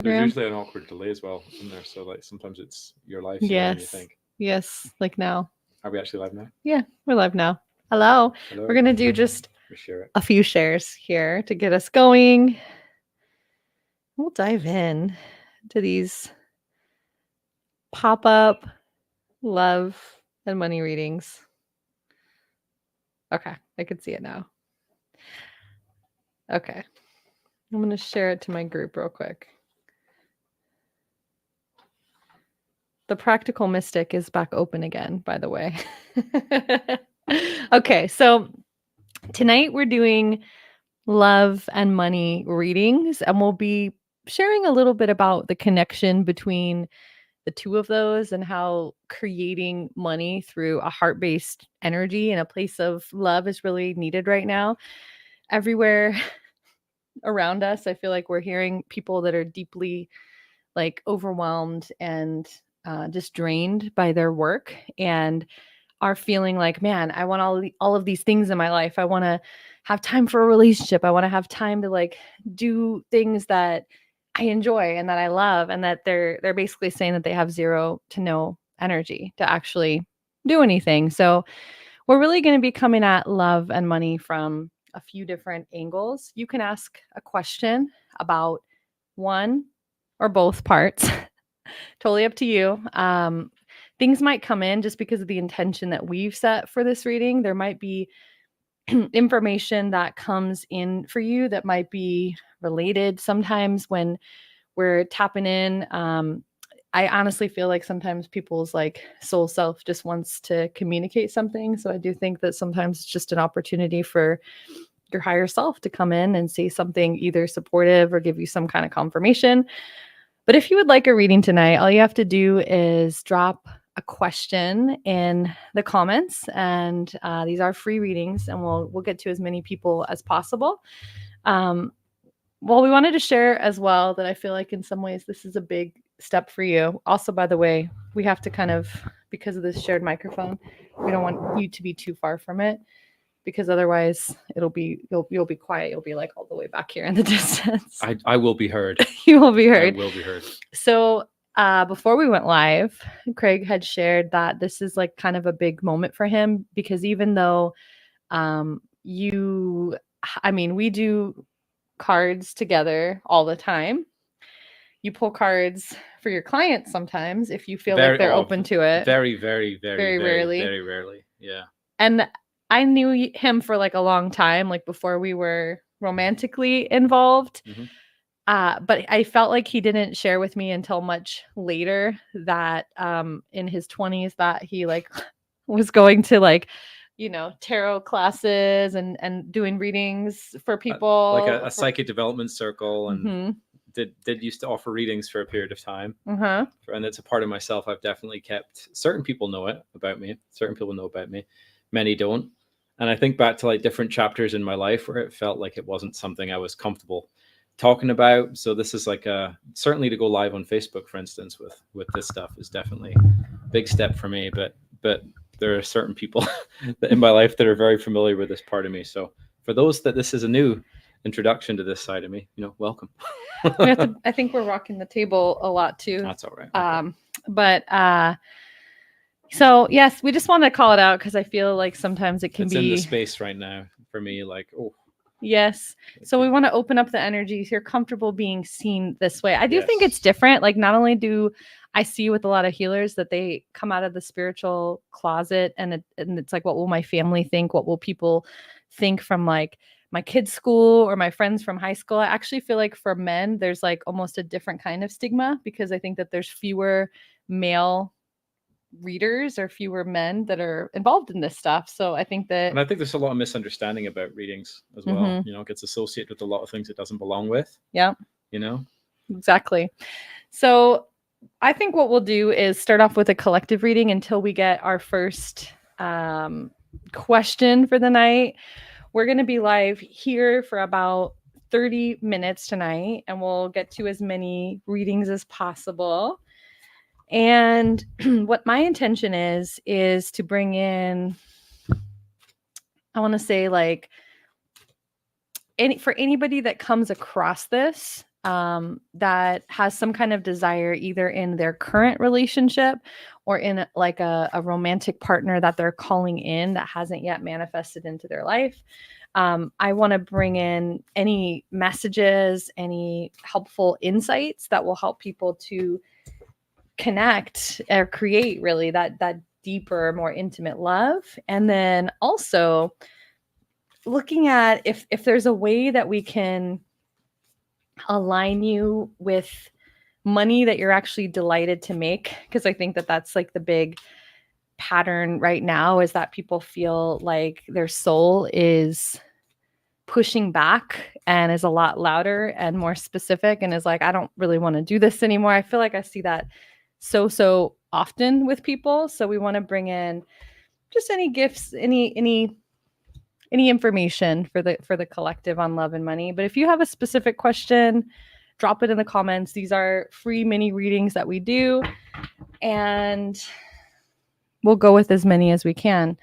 There's Graham? usually an awkward delay as well in there. So like sometimes it's your live here and you Yes. think, Yes. Like now. are we actually live now? Yeah, we're live now. Hello. Hello. We're going to do just We share it. a few shares here to get us going. We'll dive in to these pop up love and money readings. Okay, I can see it now. Okay, I'm going to share it to my group real quick. The Practical Mystic is back open again, by the way. Okay, so tonight we're doing love and money readings, and we'll be sharing a little bit about the connection between the two of those and how creating money through a heart-based energy and a place of love is really needed right now. Everywhere around us, I feel like we're hearing people that are deeply like overwhelmed and just drained by their work and are feeling like, man, I want all of these things in my life. I want to have time for a relationship. I want to have time to like do things that I enjoy and that I love, and that they're basically saying that they have zero to no energy to actually do anything. So we're really going to be coming at love and money from a few different angles. You can ask a question about one or both parts. Totally up to you. Things might come in just because of the intention that we've set for this reading. There might be information that comes in for you that might be related. Sometimes when we're tapping in, I honestly feel like sometimes people's like soul self just wants to communicate something. So I do think that sometimes it's just an opportunity for your higher self to come in and say something either supportive or give you some kind of confirmation. But if you would like a reading tonight, all you have to do is drop a question in the comments, and these are free readings, and we'll get to as many people as possible. Well, we wanted to share as well that I feel like in some ways this is a big step for you. Also, by the way, we have to kind of, because of this shared microphone, we don't want you to be too far from it, because otherwise you'll be quiet. You'll be like all the way back here in the distance. I will be heard. You will be heard. I will be heard. So before we went live, Craig had shared that this is like kind of a big moment for him, because even though we do cards together all the time. You pull cards for your clients sometimes if you feel like they're open to it. Very rarely. Very rarely. Yeah. And I knew him for like a long time, like before we were romantically involved. Mm-hmm. But I felt like he didn't share with me until much later that in his 20s that he like was going to like, tarot classes and doing readings for people. Like a psychic development circle, and did used to offer readings for a period of time. And it's a part of myself I've definitely kept. Certain people know it about me. Certain people know about me. Many don't. And I think back to like different chapters in my life where it felt like it wasn't something I was comfortable talking about. So this is like certainly to go live on Facebook, for instance, with this stuff is definitely a big step for me. But there are certain people in my life that are very familiar with this part of me. So for those that this is a new introduction to this side of me, welcome. I think we're rocking the table a lot too. That's all right. Okay. But so yes, we just want to call it out because I feel like sometimes it can it's be in the space right now for me. Like, oh. Yes. So we want to open up the energies. You're comfortable being seen this way. I do think it's different. Like, not only do I see with a lot of healers that they come out of the spiritual closet and it's like, what will my family think? What will people think from like my kids' school or my friends from high school? I actually feel like for men, there's like almost a different kind of stigma, because I think that there's fewer male readers or fewer men that are involved in this stuff. So I think there's a lot of misunderstanding about readings as well. It gets associated with a lot of things it doesn't belong with. Yeah. Exactly. So I think what we'll do is start off with a collective reading until we get our first question for the night. We're going to be live here for about 30 minutes tonight, and we'll get to as many readings as possible. And what my intention is to bring in, I want to say, like, for anybody that comes across this that has some kind of desire either in their current relationship or in like a romantic partner that they're calling in that hasn't yet manifested into their life. I want to bring in any messages, any helpful insights that will help people to connect or create really that deeper, more intimate love. And then also looking at if there's a way that we can align you with money that you're actually delighted to make, because I think that that's like the big pattern right now, is that people feel like their soul is pushing back and is a lot louder and more specific and is like, I don't really want to do this anymore. I feel like I see that so often with people. So we want to bring in just any gifts, any information for the collective on love and money. But if you have a specific question, drop it in the comments. These are free mini readings that we do, and we'll go with as many as we can.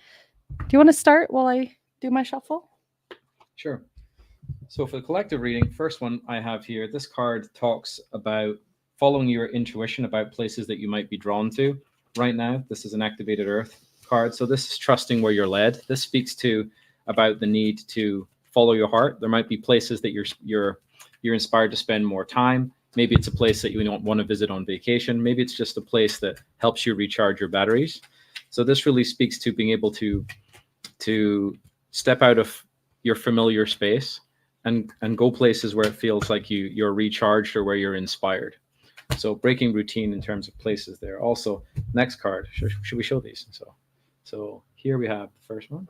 Do you want to start while I do my shuffle? Sure. So for the collective reading, first one I have here, this card talks about following your intuition about places that you might be drawn to right now. This is an activated earth card. So this is trusting where you're led. This speaks to about the need to follow your heart. There might be places that you're inspired to spend more time. Maybe it's a place that you don't want to visit on vacation. Maybe it's just a place that helps you recharge your batteries. So this really speaks to being able to step out of your familiar space and go places where it feels like you're recharged or where you're inspired. So breaking routine in terms of places there. Also, next card. Should we show these? So here we have the first one.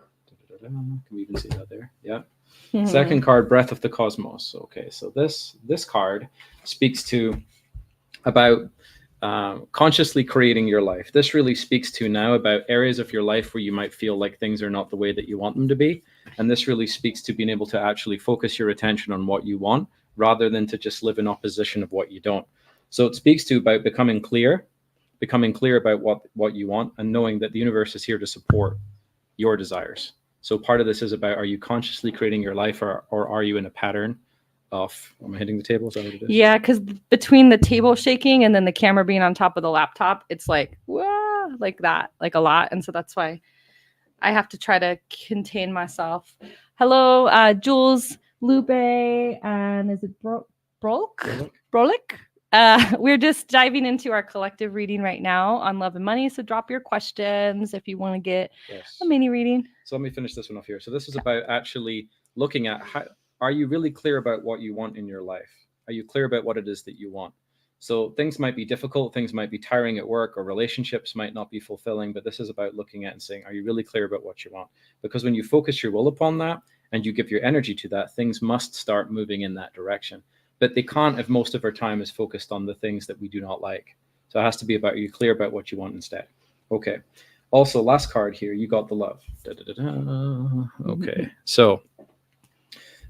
Can we even see that there? Yeah. Mm-hmm. Second card, Breath of the Cosmos. Okay, so this card speaks to about consciously creating your life. This really speaks to now about areas of your life where you might feel like things are not the way that you want them to be. And this really speaks to being able to actually focus your attention on what you want rather than to just live in opposition of what you don't. So it speaks to about becoming clear about what you want and knowing that the universe is here to support your desires. So part of this is about, are you consciously creating your life or are you in a pattern of, am I hitting the table? Is that what it is? Yeah, because between the table shaking and then the camera being on top of the laptop, it's like, whoa, like that, like a lot. And so that's why I have to try to contain myself. Hello, Jules, Lupe, and is it Brolik? We're just diving into our collective reading right now on love and money. So drop your questions if you want to get a mini reading. So let me finish this one off here. So this is about actually looking at how, are you really clear about what you want in your life? Are you clear about what it is that you want? So things might be difficult, things might be tiring at work, or relationships might not be fulfilling, but this is about looking at and saying, are you really clear about what you want? Because when you focus your will upon that and you give your energy to that, things must start moving in that direction. But they can't if most of our time is focused on the things that we do not like. So it has to be about, are you clear about what you want instead? Okay. Also, last card here, you got the love. Okay. So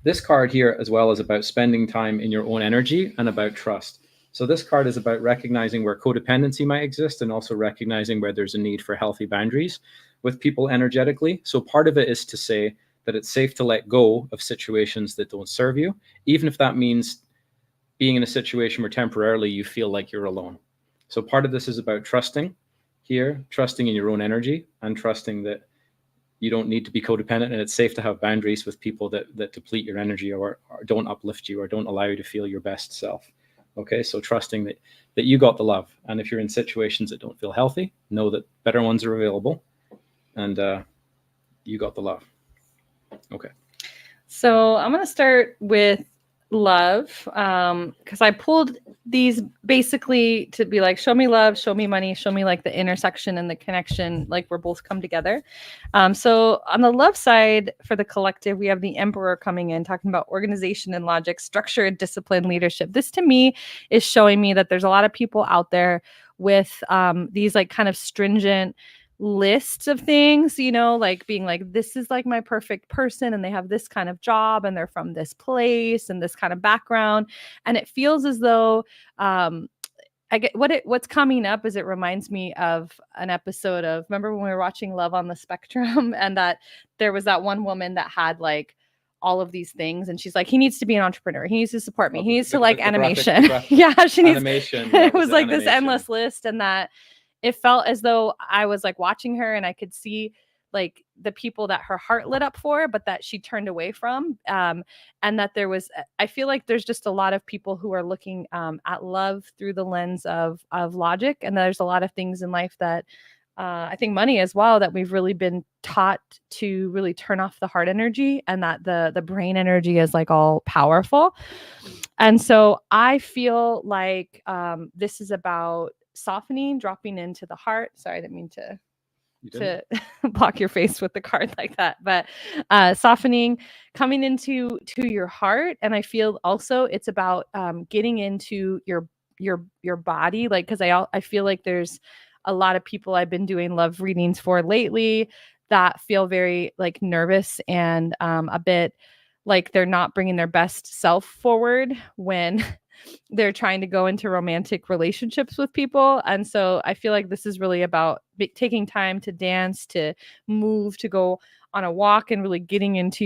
this card here as well is about spending time in your own energy and about trust. So this card is about recognizing where codependency might exist and also recognizing where there's a need for healthy boundaries with people energetically. So part of it is to say that it's safe to let go of situations that don't serve you, even if that means being in a situation where temporarily you feel like you're alone. So part of this is about trusting here, trusting in your own energy and trusting that you don't need to be codependent and it's safe to have boundaries with people that deplete your energy or don't uplift you or don't allow you to feel your best self. Okay, so trusting that you got the love. And if you're in situations that don't feel healthy, know that better ones are available and you got the love. Okay. So I'm going to start with love because I pulled these basically to be like, show me love, show me money, show me like the intersection and the connection, like we're both come together. So on the love side for the collective, we have the Emperor coming in talking about organization and logic, structure, discipline, leadership. This to me is showing me that there's a lot of people out there with these like kind of stringent lists of things, you know, like being like, this is like my perfect person and they have this kind of job and they're from this place and this kind of background. And it feels as though I get what's coming up is it reminds me of an episode of, remember when we were watching Love on the Spectrum and that there was that one woman that had like all of these things. And she's like, he needs to be an entrepreneur. He needs to support me. He needs to like animation. Yeah, she needs animation. It was like this endless list, and that it felt as though I was like watching her and I could see like the people that her heart lit up for, but that she turned away from. And that there was, I feel like there's just a lot of people who are looking at love through the lens of logic. And there's a lot of things in life that I think money as well, that we've really been taught to really turn off the heart energy, and that the brain energy is like all powerful. And so I feel like this is about softening, dropping into the heart. Sorry, I didn't mean to block your face with the card like that, but softening, coming into your heart. And I feel also it's about getting into your body, like, because I feel like there's a lot of people I've been doing love readings for lately that feel very like nervous and a bit like they're not bringing their best self forward when they're trying to go into romantic relationships with people. And so I feel like this is really about taking time to dance, to move, to go on a walk, and really getting into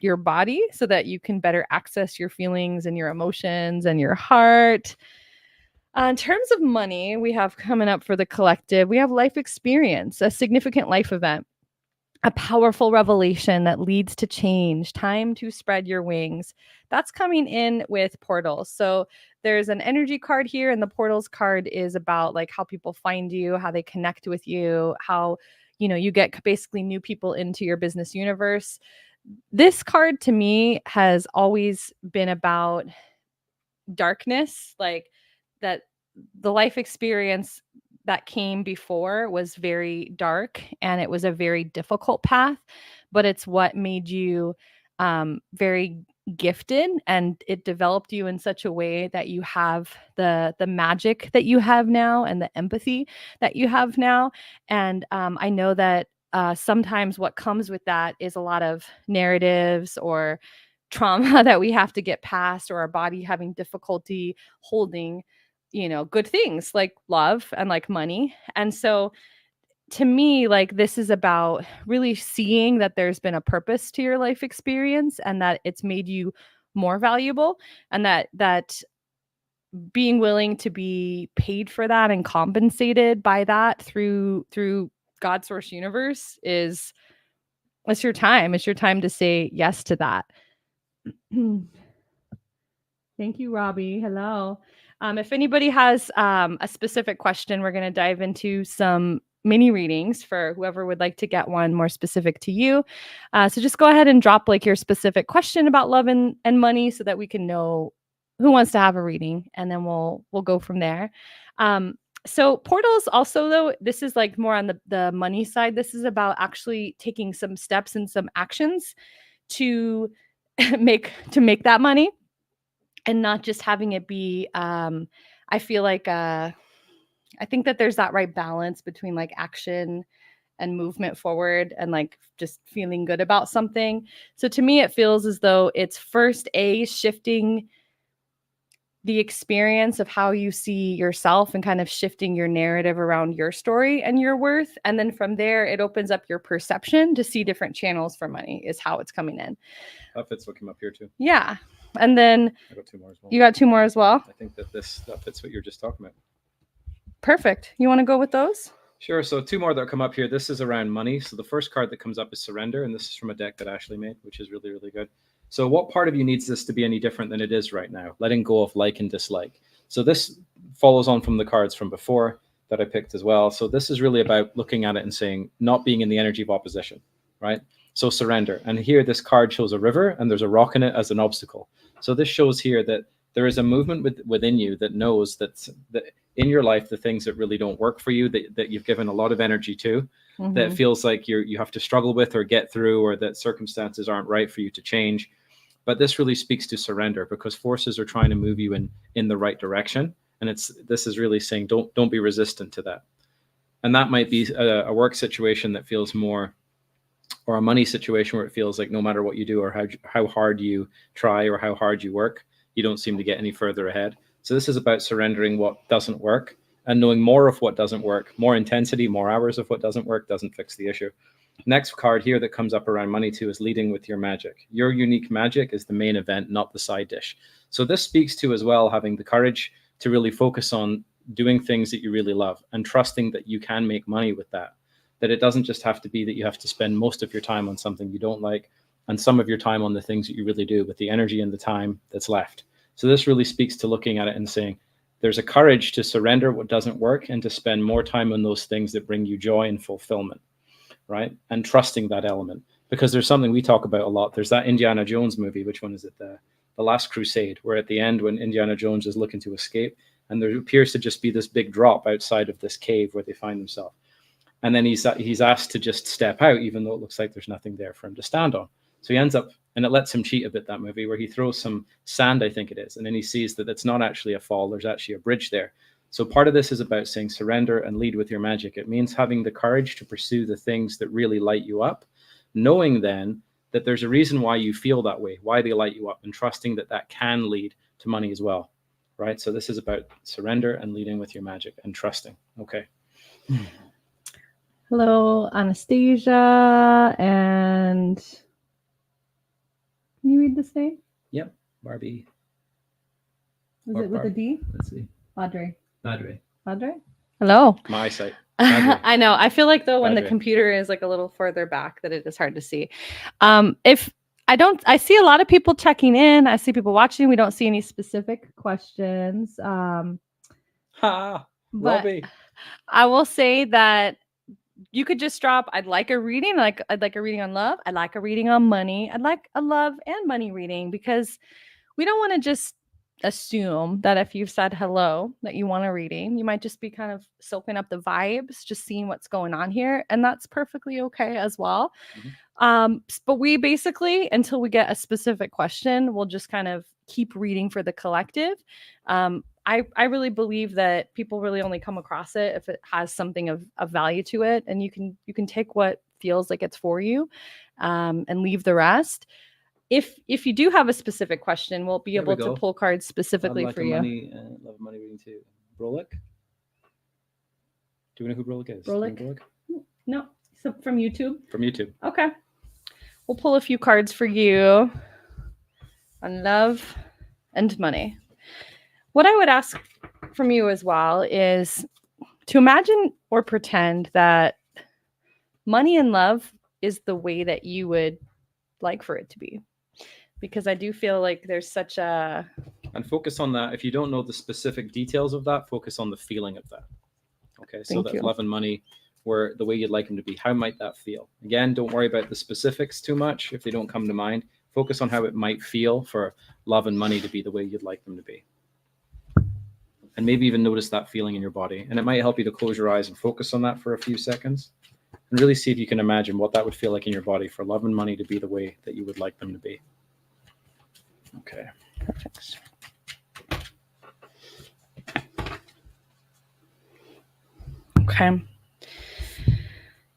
your body so that you can better access your feelings and your emotions and your heart. In terms of money, we have coming up for the collective, we have life experience, a significant life event, a powerful revelation that leads to change, time to spread your wings. That's coming in with portals. So there's an energy card here, and the portals card is about like how people find you, how they connect with you, how, you know, you get basically new people into your business universe. This card to me has always been about darkness, like that the life experience that came before was very dark and it was a very difficult path, but it's what made you very gifted, and it developed you in such a way that you have the magic that you have now and the empathy that you have now. And I know that sometimes what comes with that is a lot of narratives or trauma that we have to get past, or our body having difficulty holding, you know, good things like love and like money. And so to me, like, this is about really seeing that there's been a purpose to your life experience and that it's made you more valuable, and that being willing to be paid for that and compensated by that through God source universe is, it's your time. It's your time to say yes to that. Thank you, Robbie. Hello. If anybody has a specific question, we're going to dive into some mini readings for whoever would like to get one more specific to you. So just go ahead and drop like your specific question about love and money so that we can know who wants to have a reading, and then we'll go from there. So portals also, though, this is like more on the money side. This is about actually taking some steps and some actions to make that money, and not just having it be, I feel like, I think that there's that right balance between like action and movement forward and like just feeling good about something. So to me, it feels as though it's first shifting the experience of how you see yourself and kind of shifting your narrative around your story and your worth. And then from there, it opens up your perception to see different channels for money is how it's coming in. That fits what came up here too. Yeah. And then I got two more as well. You got two more as well? I think that fits what you're just talking about. Perfect. You want to go with those? Sure. So two more that come up here. This is around money. So the first card that comes up is Surrender, and this is from a deck that Ashley made, which is really, really good. So what part of you needs this to be any different than it is right now? Letting go of like and dislike. So this follows on from the cards from before that I picked as well. So this is really about looking at it and saying, not being in the energy of opposition, right? So surrender. And here this card shows a river and there's a rock in it as an obstacle. So this shows here that there is a movement within you that knows that in your life, the things that really don't work for you, that you've given a lot of energy to, that feels like you have to struggle with or get through, or that circumstances aren't right for you to change. But this really speaks to surrender, because forces are trying to move you in the right direction. And this is really saying, don't be resistant to that. And that might be a work situation that feels more, or a money situation where it feels like no matter what you do or how hard you try or how hard you work, you don't seem to get any further ahead. So this is about surrendering what doesn't work and knowing more of what doesn't work. More intensity, more hours of what doesn't work doesn't fix the issue. Next card here that comes up around money too is leading with your magic. Your unique magic is the main event, not the side dish. So this speaks to as well having the courage to really focus on doing things that you really love and trusting that you can make money with that. That it doesn't just have to be that you have to spend most of your time on something you don't like and some of your time on the things that you really do, with the energy and the time that's left. So this really speaks to looking at it and saying, there's a courage to surrender what doesn't work and to spend more time on those things that bring you joy and fulfillment. Right? And trusting that element, because there's something we talk about a lot. There's that Indiana Jones movie. Which one is it? The Last Crusade, where at the end, when Indiana Jones is looking to escape, and there appears to just be this big drop outside of this cave where they find themselves. And then he's asked to just step out, even though it looks like there's nothing there for him to stand on. So he ends up, and it lets him cheat a bit, that movie, where he throws some sand, I think it is, and then he sees that it's not actually a fall. There's actually a bridge there. So part of this is about saying surrender and lead with your magic. It means having the courage to pursue the things that really light you up, knowing then that there's a reason why you feel that way, why they light you up, and trusting that that can lead to money as well, right? So this is about surrender and leading with your magic and trusting. Okay. Hello, Anastasia. And can you read this name? Yep. Barbie. Is it with a D? Let's see. Padre. Padre. Hello. My eyesight. I know. I feel like though when the computer is like a little further back that it is hard to see. I see a lot of people checking in. I see people watching. We don't see any specific questions. Robbie. I will say that you could just drop, I'd like a reading. I'd like a reading on love. I'd like a reading on money. I'd like a love and money reading, because we don't want to just assume that if you've said hello that you want a reading. You might just be kind of soaking up the vibes, just seeing what's going on here, and that's perfectly okay as well. But we basically, until we get a specific question, we'll just kind of keep reading for the collective. I really believe that people really only come across it if it has something of value to it, and you can take what feels like it's for you, and leave the rest. If you do have a specific question, we'll be able to pull cards specifically for you. Love money reading too. Brolic? Do we know who Brolic is? Brolic? No. So from YouTube? From YouTube. Okay. We'll pull a few cards for you on love and money. What I would ask from you as well is to imagine or pretend that money and love is the way that you would like for it to be. Because I do feel like there's such a... And focus on that. If you don't know the specific details of that, focus on the feeling of that. Okay, so that's love and money, where the way you'd like them to be. How might that feel? Again, don't worry about the specifics too much if they don't come to mind. Focus on how it might feel for love and money to be the way you'd like them to be. And maybe even notice that feeling in your body. And it might help you to close your eyes and focus on that for a few seconds. And really see if you can imagine what that would feel like in your body for love and money to be the way that you would like them to be. Okay. Perfect. Okay.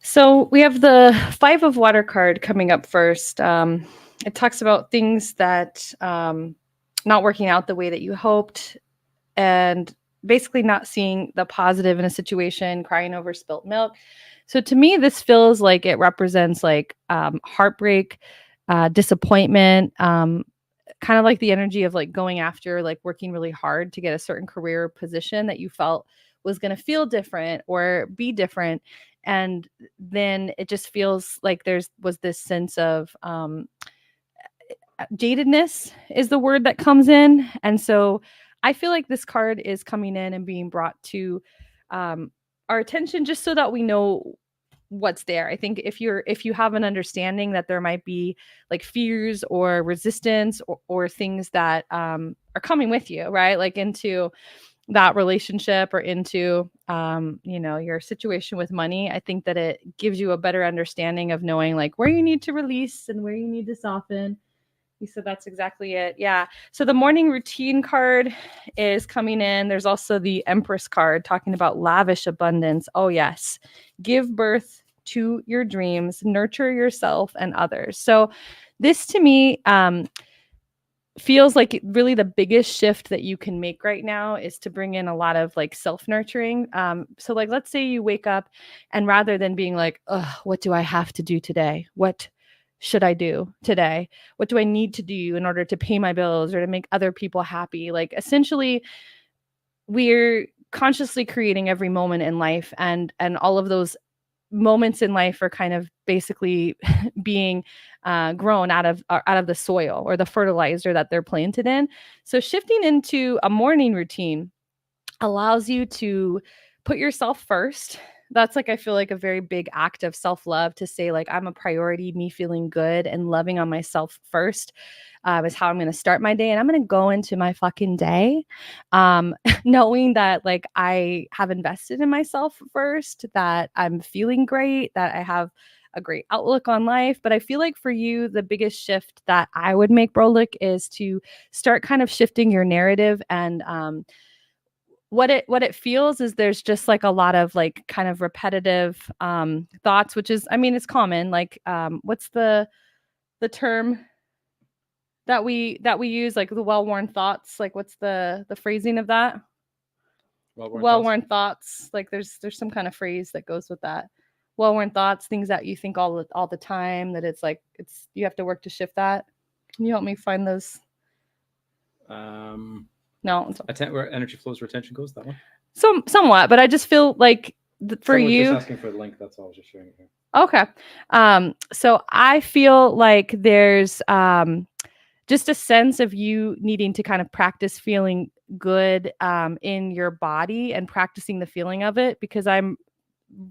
So we have the 5 of Water card coming up first. It talks about things that not working out the way that you hoped, and basically not seeing the positive in a situation, crying over spilt milk. So to me, this feels like it represents like heartbreak, disappointment, kind of like the energy of like going after, like working really hard to get a certain career position that you felt was going to feel different or be different. And then it just feels like was this sense of jadedness is the word that comes in. And so I feel like this card is coming in and being brought to our attention just so that we know what's there. I think if you have an understanding that there might be like fears or resistance or things that are coming with you, right? Like into that relationship or into your situation with money, I think that it gives you a better understanding of knowing like where you need to release and where you need to soften. You said that's exactly it. Yeah. So the morning routine card is coming in. There's also the Empress card talking about lavish abundance. Oh, yes. Give birth to your dreams, nurture yourself and others. So this to me, feels like really the biggest shift that you can make right now is to bring in a lot of like self-nurturing. So like, let's say you wake up and rather than being like, oh, what do I have to do today? What should I do today? What do I need to do in order to pay my bills or to make other people happy? Like essentially we're consciously creating every moment in life, and all of those moments in life are kind of basically being grown out of the soil or the fertilizer that they're planted in. So shifting into a morning routine allows you to put yourself first. That's like, I feel like a very big act of self-love to say like, I'm a priority. Me feeling good and loving on myself first is how I'm going to start my day. And I'm going to go into my fucking day knowing that like I have invested in myself first, that I'm feeling great, that I have a great outlook on life. But I feel like for you, the biggest shift that I would make, Brolik, is to start kind of shifting your narrative. And what it feels is there's just like a lot of like kind of repetitive thoughts, which is, I mean, it's common. Like what's the term that we use, like the well-worn thoughts? Like what's the phrasing of that? Well-worn thoughts. Like there's some kind of phrase that goes with that. Well-worn thoughts, things that you think all the time, that it's like you have to work to shift that. Can you help me find those? No. Where energy flows, where attention goes, that one? Somewhat, but I just feel like for you. Just asking for the link, that's all. I was just sharing it here. Okay. So I feel like there's just a sense of you needing to kind of practice feeling good in your body and practicing the feeling of it, because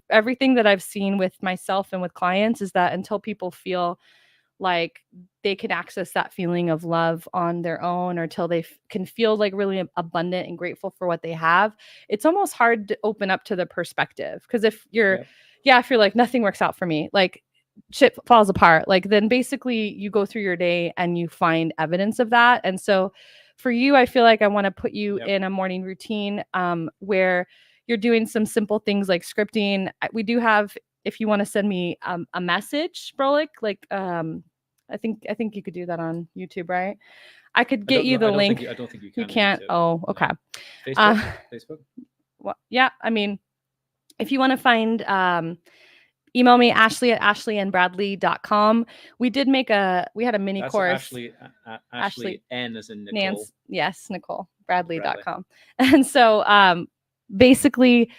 everything that I've seen with myself and with clients is that until people feel like they can access that feeling of love on their own, or until they can feel like really abundant and grateful for what they have, it's almost hard to open up to the perspective. Because if you're like, nothing works out for me, like shit falls apart, like then basically you go through your day and you find evidence of that. And so for you, I feel like I want to put you in a morning routine where you're doing some simple things like scripting. We do have, if you want to send me a message, Brolik, like I think you could do that on YouTube, right? I could get you the link. I don't think you can. You can't. Oh, okay. Facebook. Well, yeah. I mean, if you want to find, email me, Ashley@ashleyandbradley.com. We had a mini course. Ashley N as in Nicole. Yes, Nicole. Bradley.com. And so basically,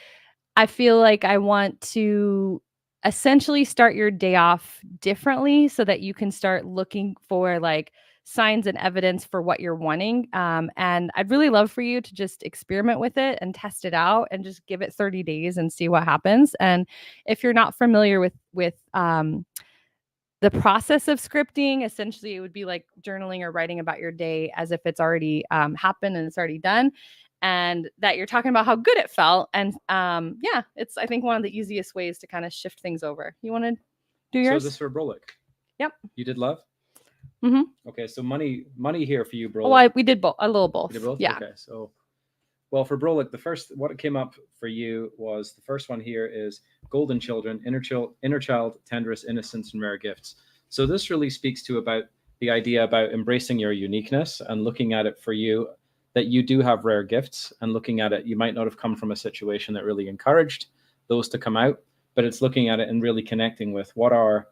I feel like I want to essentially start your day off differently so that you can start looking for like signs and evidence for what you're wanting. And I'd really love for you to just experiment with it and test it out and just give it 30 days and see what happens. And if you're not familiar with the process of scripting, essentially it would be like journaling or writing about your day as if it's already happened and it's already done, and that you're talking about how good it felt. And it's, I think, one of the easiest ways to kind of shift things over. You want to do yours? So this for Brolik? Yep. You did love? Mm-hmm. Okay, so money here for you, Brolik. Well, we did both, a little both. You did both? Yeah. Okay, so, well, for Brolik, what it came up for you was, the first one here is golden children, inner child, tenderest innocence, and rare gifts. So this really speaks to about the idea about embracing your uniqueness and looking at it for you, that you do have rare gifts, and looking at it, you might not have come from a situation that really encouraged those to come out, but it's looking at it and really connecting with what are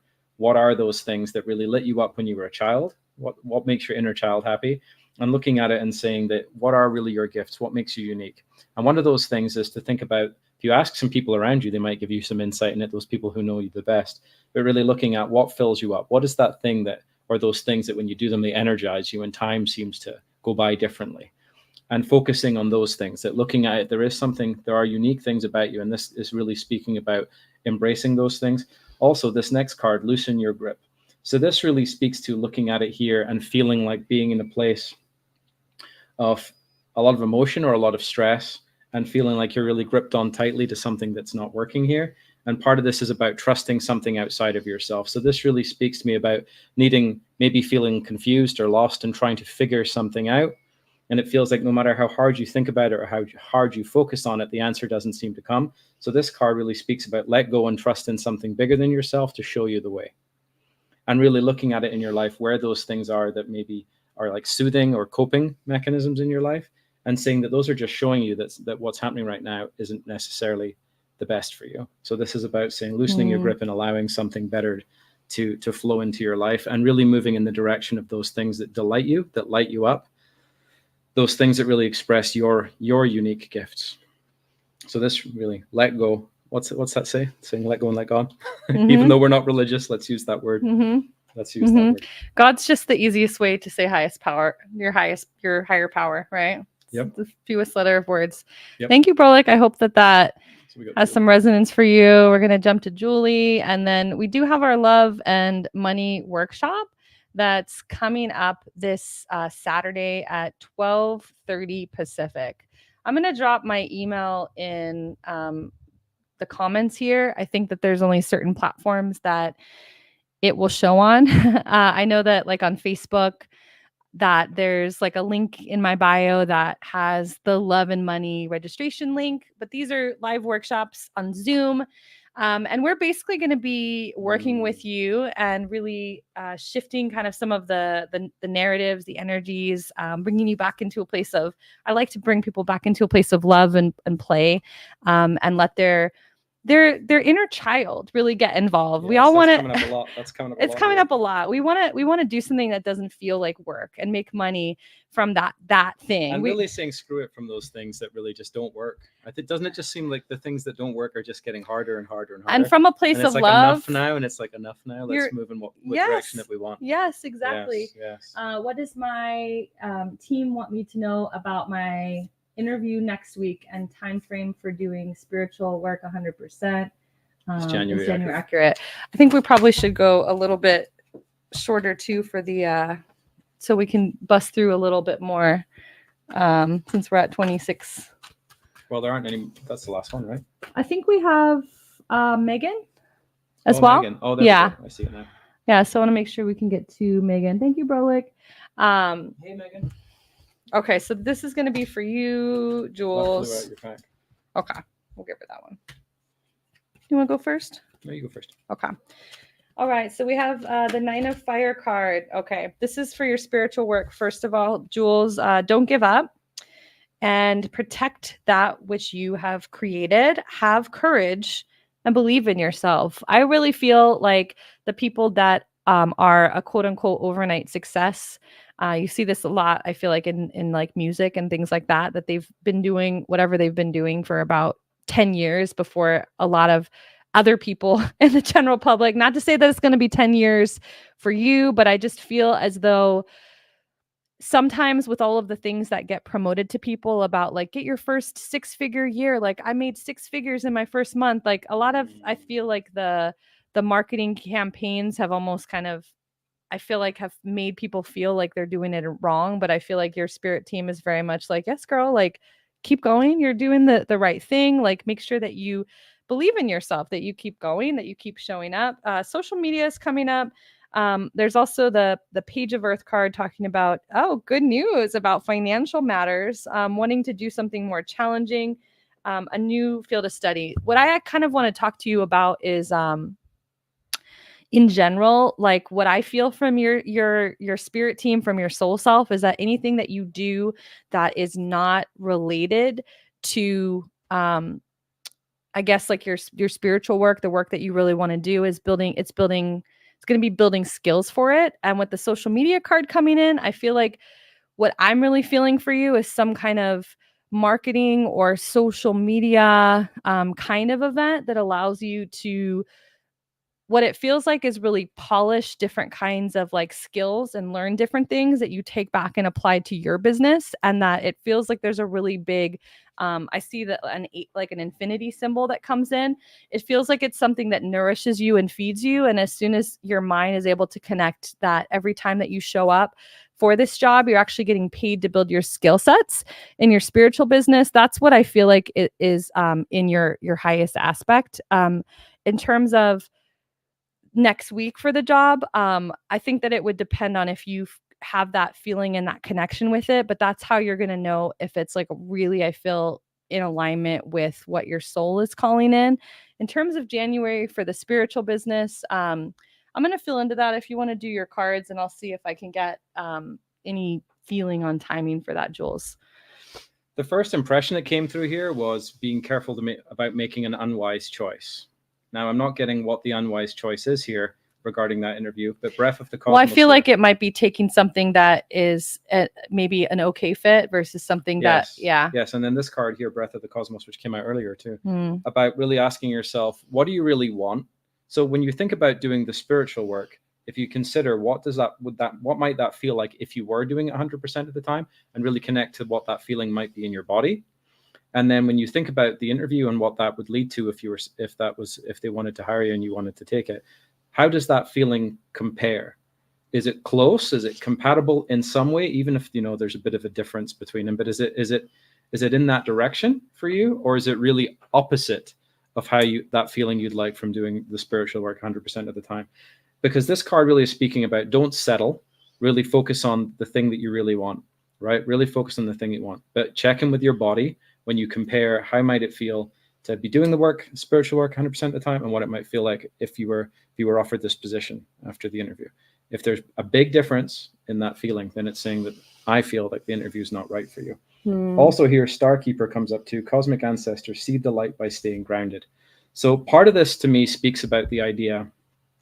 those things that really lit you up when you were a child? What makes your inner child happy? And looking at it and saying that what are really your gifts? What makes you unique? And one of those things is to think about, if you ask some people around you, they might give you some insight in it, those people who know you the best, but really looking at what fills you up. What is that thing or those things that when you do them, they energize you and time seems to go by differently? And focusing on those things, that looking at it, there are unique things about you. And this is really speaking about embracing those things. Also, this next card, loosen your grip. So this really speaks to looking at it here and feeling like being in a place of a lot of emotion or a lot of stress, and feeling like you're really gripped on tightly to something that's not working here. And part of this is about trusting something outside of yourself. So this really speaks to me about maybe feeling confused or lost and trying to figure something out. And it feels like no matter how hard you think about it or how hard you focus on it, the answer doesn't seem to come. So this card really speaks about let go and trust in something bigger than yourself to show you the way. And really looking at it in your life, where those things are that maybe are like soothing or coping mechanisms in your life, and saying that those are just showing you that what's happening right now isn't necessarily the best for you. So this is about saying loosening your grip and allowing something better to flow into your life, and really moving in the direction of those things that delight you, that light you up, those things that really express your unique gifts. So this really let go. What's that say? Saying let go and let God. Even though we're not religious, let's use that word. Let's use that word. God's just the easiest way to say highest power, your higher power, right? Yep. The fewest letter of words. Yep. Thank you, Brolic. I hope that has some resonance for you. We're going to jump to Julie, and then we do have our love and money workshop that's coming up this Saturday at 12:30 Pacific. I'm going to drop my email in the comments here. I think that there's only certain platforms that it will show on. I know that like on Facebook, that there's like a link in my bio that has the love and money registration link, but these are live workshops on Zoom. And we're basically going to be working with you and really shifting kind of some of the narratives, the energies, bringing you back into a place of, I like to bring people back into a place of love and play, and let their inner child really get involved. We all want to. That's coming up. It's coming up a lot. We want to do something that doesn't feel like work and make money from that thing. And really saying screw it from those things that really just don't work. Doesn't it just seem like the things that don't work are just getting harder and harder and harder? And from a place of like love. Enough now, and it's like enough now. Let's move in what direction that we want. Yes, exactly. Yes. What does my team want me to know about my interview next week and time frame for doing spiritual work 100%? It's January accurate. I think we probably should go a little bit shorter too for the so we can bust through a little bit more since we're at 26. Well, there aren't any. That's the last one, right? I think we have Megan as well. Megan. Oh, there we go. I see it now. Yeah, so I want to make sure we can get to Megan. Thank you, Brolic. Hey, Megan. Okay, so this is going to be for you, Jules. Okay, we'll give her that one. You want to go first? No, you go first. Okay. All right, so we have the 9 of Fire card. Okay, this is for your spiritual work. First of all, Jules, don't give up and protect that which you have created. Have courage and believe in yourself. I really feel like the people that are a quote unquote overnight success, you see this a lot, I feel like in like music and things like that they've been doing whatever they've been doing for about 10 years before a lot of other people in the general public. Not to say that it's going to be 10 years for you, but I just feel as though sometimes with all of the things that get promoted to people about like, get your first 6-figure year. Like I made 6 figures in my first month. Like a lot of, I feel like the marketing campaigns have almost kind of, I feel like have made people feel like they're doing it wrong. But I feel like your spirit team is very much like, yes, girl, like keep going. You're doing the right thing. Like make sure that you believe in yourself, that you keep going, that you keep showing up. Social media is coming up. There's also the Page of Earth card talking about, good news about financial matters, wanting to do something more challenging, a new field of study. What I kind of want to talk to you about is in general, like what I feel from your spirit team, from your soul self, is that anything that you do that is not related to I guess like your spiritual work, the work that you really want to do is going to be building skills for it. And with the social media card coming in, I feel like what I'm really feeling for you is some kind of marketing or social media kind of event that allows you to, what it feels like is really polish different kinds of like skills and learn different things that you take back and apply to your business. And that it feels like there's a really big, I see that an infinity symbol that comes in. It feels like it's something that nourishes you and feeds you. And as soon as your mind is able to connect that every time that you show up for this job, you're actually getting paid to build your skill sets in your spiritual business. That's what I feel like it is in your highest aspect. In terms of next week for the job, I think that it would depend on if you have that feeling and that connection with it, but that's how you're going to know if it's like really, I feel, in alignment with what your soul is calling in. In terms of January for the spiritual business, I'm going to fill into that if you want to do your cards, and I'll see if I can get any feeling on timing for that, Jules? The first impression that came through here was being careful about making an unwise choice. Now, I'm not getting what the unwise choice is here regarding that interview, but Breath of the Cosmos. Well, I feel like it might be taking something that is maybe an okay fit versus something yes. that, yeah. Yes, and then this card here, Breath of the Cosmos, which came out earlier too, about really asking yourself, what do you really want? So when you think about doing the spiritual work, if you consider what might that feel like if you were doing it 100% of the time, and really connect to what that feeling might be in your body. And then when you think about the interview and what that would lead to if they wanted to hire you and you wanted to take it, how does that feeling compare? Is it close? Is it compatible in some way, even if there's a bit of a difference between them? But is it in that direction for you, or is it really opposite of that feeling you'd like from doing the spiritual work 100% of the time? Because this card really is speaking about don't settle, really focus on the thing that you really want, right? Really focus on the thing you want, but check in with your body when you compare how might it feel to be doing the work, spiritual work 100% of the time, and what it might feel like if you were offered this position after the interview. If there's a big difference in that feeling, then it's saying that I feel like the interview is not right for you. Also here, Starkeeper comes up too. Cosmic ancestors, seed the light by staying grounded. So part of this to me speaks about the idea.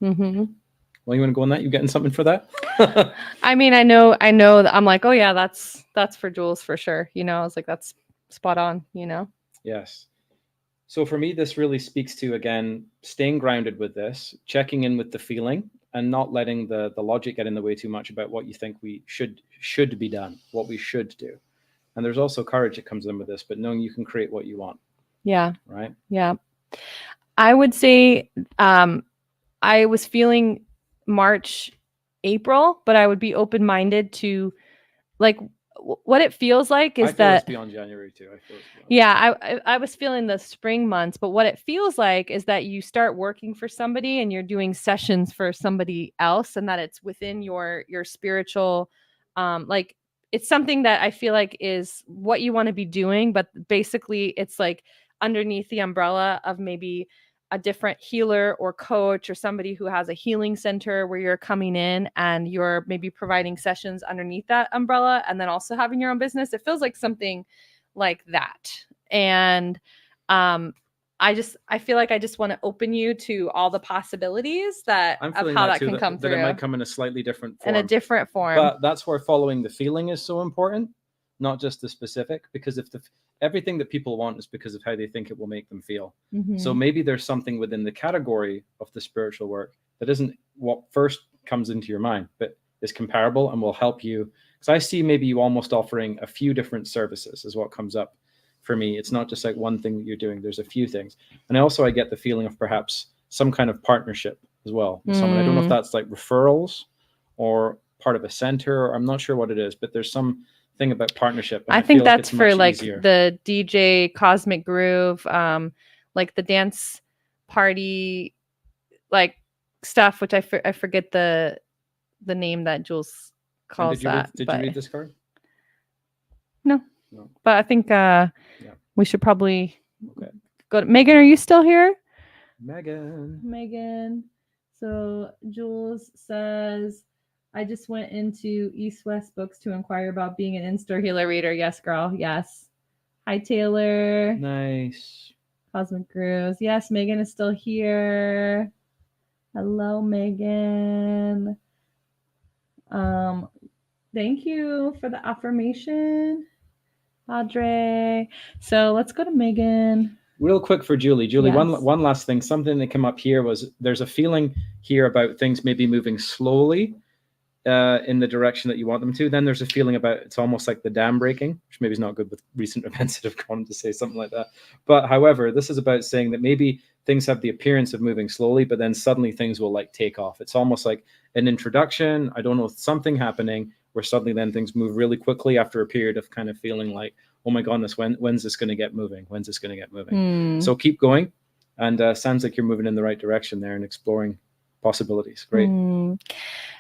Well, you want to go on that? You getting something for that? I mean, I know that I'm like, oh yeah, that's for Jules for sure. I was like, that's spot on, Yes. So for me, this really speaks to, again, staying grounded with this, checking in with the feeling, and not letting the logic get in the way too much about what you think we should be done, what we should do. And there's also courage that comes in with this, but knowing you can create what you want. Yeah. Right? Yeah. I would say I was feeling March, April, but I would be open-minded to like what it feels like is that it's beyond January too. I was feeling the spring months, but what it feels like is that you start working for somebody and you're doing sessions for somebody else, and that it's within your spiritual, like it's something that I feel like is what you want to be doing, but basically it's like underneath the umbrella of maybe a different healer or coach or somebody who has a healing center where you're coming in and you're maybe providing sessions underneath that umbrella and then also having your own business. It feels like something like that. And I feel like I just want to open you to all the possibilities of how that can come through. That it might come in a slightly different form. In a different form. But that's where following the feeling is so important, not just the specific, because if everything that people want is because of how they think it will make them feel. So maybe there's something within the category of the spiritual work that isn't what first comes into your mind, but is comparable and will help you. Because I see maybe you almost offering a few different services is what comes up for me. It's not just like one thing that you're doing. There's a few things. And I get the feeling of perhaps some kind of partnership as well with someone. I don't know if that's like referrals or part of a center, or I'm not sure what it is, but there's some thing about partnership. I think that's for like the DJ Cosmic Groove, like the dance party, like stuff, which I forget the name that Jules calls that. Did you read this card? No. But I think we should probably go to Megan. Are you still here? Megan. So Jules says, I just went into East West Books to inquire about being an in-store healer reader. Yes, girl. Yes. Hi, Taylor. Nice. Cosmic Grooves. Yes, Megan is still here. Hello, Megan. Thank you for the affirmation, Padre. So let's go to Megan. Real quick for Julie. Julie, yes. one last thing. Something that came up here was there's a feeling here about things maybe moving slowly in the direction that you want them to. Then there's a feeling about it's almost like the dam breaking, which maybe is not good with recent events that have gone to say something like that. But however, this is about saying that maybe things have the appearance of moving slowly, but then suddenly things will like take off. It's almost like an introduction. I don't know, something happening where suddenly then things move really quickly after a period of kind of feeling like, oh my goodness, when's this going to get moving? When's this going to get moving? So keep going. And sounds like you're moving in the right direction there and exploring possibilities. Great.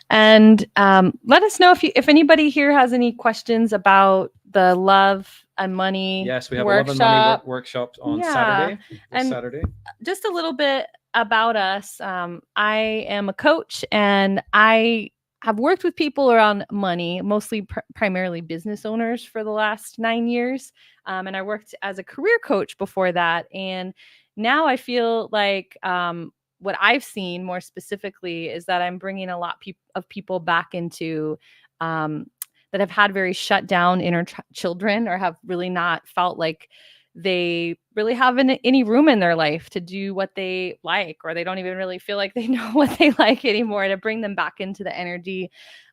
And let us know if anybody here has any questions about the love and money. Yes, we have workshop. a love and money workshop on Saturday. Saturday. Just a little bit about us. I am a coach, and I have worked with people around money, mostly primarily business owners for the last 9 years. And I worked as a career coach before that. And now I feel like what I've seen more specifically is that I'm bringing a lot of people back into that have had very shut down inner children, or have really not felt like they really have any room in their life to do what they like, or they don't even really feel like they know what they like anymore, to bring them back into the energy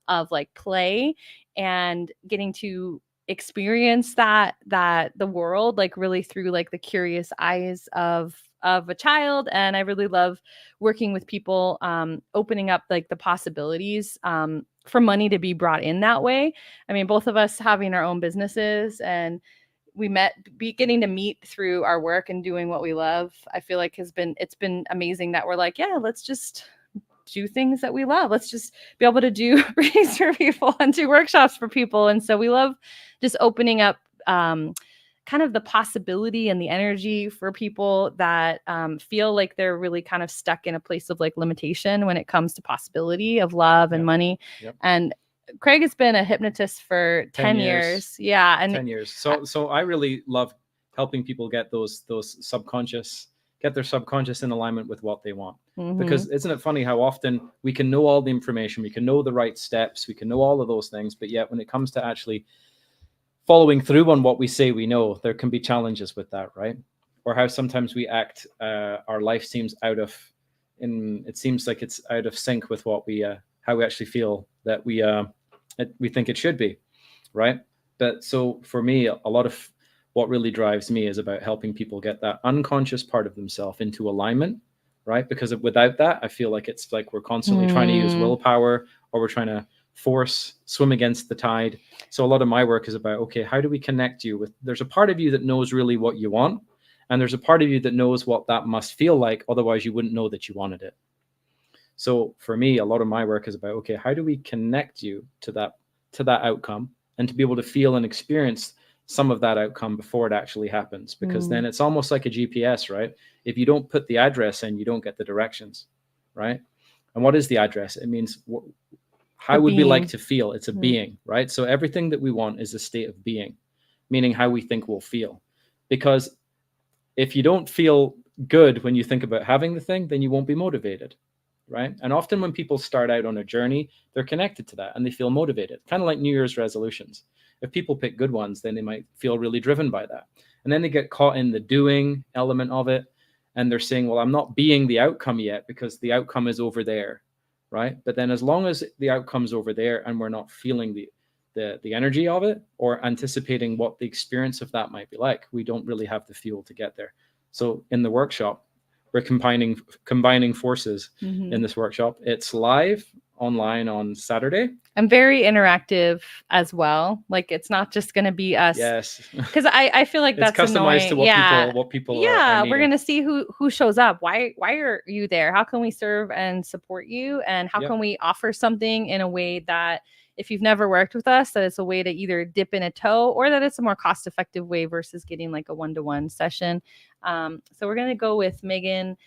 of like play and getting to experience that the world like really through like the curious eyes of a child. And I really love working with people, opening up like the possibilities for money to be brought in that way. I mean, both of us having our own businesses, and we getting to meet through our work and doing what we love, I feel like it's been amazing that we're like, yeah, let's just do things that we love. Let's just be able to do readings for people and do workshops for people. And so we love just opening up kind of the possibility and the energy for people that feel like they're really kind of stuck in a place of like limitation when it comes to possibility of love and money. Yep. And Craig has been a hypnotist for 10 years. Yeah. And 10 years. So I really love helping people get their subconscious in alignment with what they want. Because isn't it funny how often we can know all the information, we can know the right steps, we can know all of those things, but yet when it comes to actually following through on what we say we know, there can be challenges with that, right? Or how sometimes we act, our life seems it seems like it's out of sync with what how we actually feel that we think it should be, right? But so for me, a lot of what really drives me is about helping people get that unconscious part of themselves into alignment, right? Because without that, I feel like it's like we're constantly trying to use willpower, or we're trying to swim against the tide. So a lot of my work is about, okay, how do we connect you with, there's a part of you that knows really what you want, and there's a part of you that knows what that must feel like, otherwise you wouldn't know that you wanted it. So for me, a lot of my work is about, okay, how do we connect you to that outcome, and to be able to feel and experience some of that outcome before it actually happens? Because then it's almost like a GPS, right? If you don't put the address in, you don't get the directions, right? And what is the address? It means how would we like to feel? It's a being, right? So everything that we want is a state of being, meaning how we think we'll feel. Because if you don't feel good when you think about having the thing, then you won't be motivated, right? And often when people start out on a journey, they're connected to that and they feel motivated, kind of like New Year's resolutions. If people pick good ones, then they might feel really driven by that. And then they get caught in the doing element of it. And they're saying, well, I'm not being the outcome yet because the outcome is over there, right? But then as long as the outcome's over there and we're not feeling the energy of it, or anticipating what the experience of that might be like, we don't really have the fuel to get there. So in the workshop, we're combining forces in this workshop. It's live online on Saturday. And very interactive as well. Like, it's not just going to be us. Yes. Because I feel like that's customized annoying. to what people are we're going to see who shows up. Why are you there? How can we serve and support you? And how can we offer something in a way that, if you've never worked with us, that it's a way to either dip in a toe, or that it's a more cost-effective way versus getting like a one-to-one session. So we're going to go with Megan.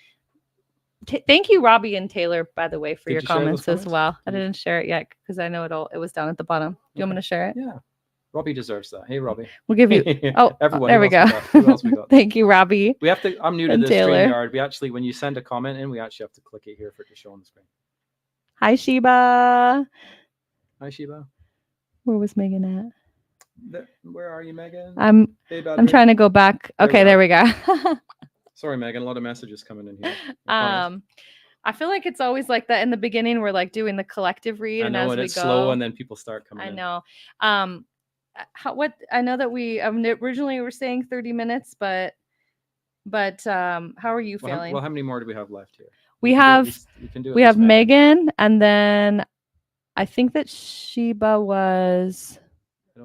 Thank you, Robbie and Taylor, by the way, for your comments as well. I didn't share it yet because I know it was down at the bottom. Do you want me to share it? Yeah. Robbie deserves that. Hey, Robbie. We'll give you. Oh, everyone. There we go. Who else we got? Thank you, Robbie. We have to. I'm new to this StreamYard. We actually, when you send a comment in, we actually have to click it here for it to show on the screen. Hi, Sheba. Hi, Sheba. Where was Megan at? Where are you, Megan? I'm trying to go back. Okay, there we go. Sorry, Megan. A lot of messages coming in here. I feel like it's always like that in the beginning. We're like doing the collective read, and as we go, it's slow, and then people start coming. I know. I know that we originally were saying 30 minutes, but how are you feeling? How many more do we have left here? We have Megan, and then I think that Sheba was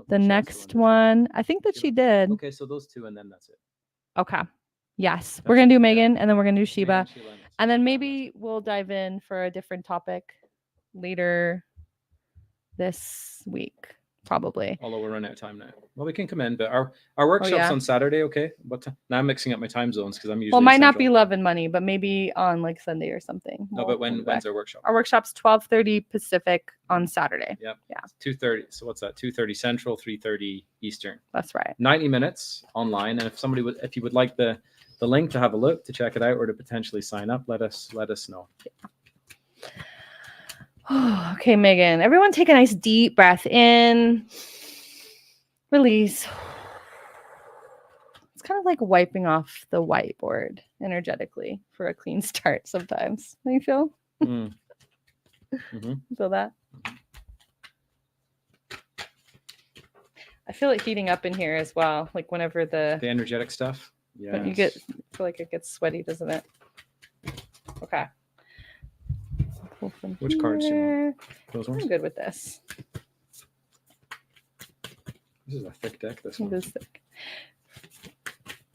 the next one. I think that she did. Okay, so those two, and then that's it. Okay. Yes, we're going to do Megan, and then we're going to do Sheba. And then maybe we'll dive in for a different topic later this week. probably. Although we're running out of time now. Well, we can come in, but our workshop's on Saturday, okay? But now I'm mixing up my time zones because I'm usually might not be Love and Money, but maybe on like Sunday or something. No, but when's our workshop? Our workshop's 12:30 Pacific on Saturday. Yep. Yeah. 2:30. So what's that? 2:30 Central, 3:30 Eastern. That's right. 90 minutes online, and if you would like the link to have a look, to check it out, or to potentially sign up, let us know. Yeah. Okay, Megan. Everyone take a nice deep breath in. Release. It's kind of like wiping off the whiteboard energetically for a clean start sometimes. How do you feel? Mm-hmm. Feel that? I feel it heating up in here as well. Like whenever the energetic stuff. Yeah. You feel like it gets sweaty, doesn't it? Okay. Which cards do you want? Those ones? I'm good with this. This is a thick deck, this one. It is thick.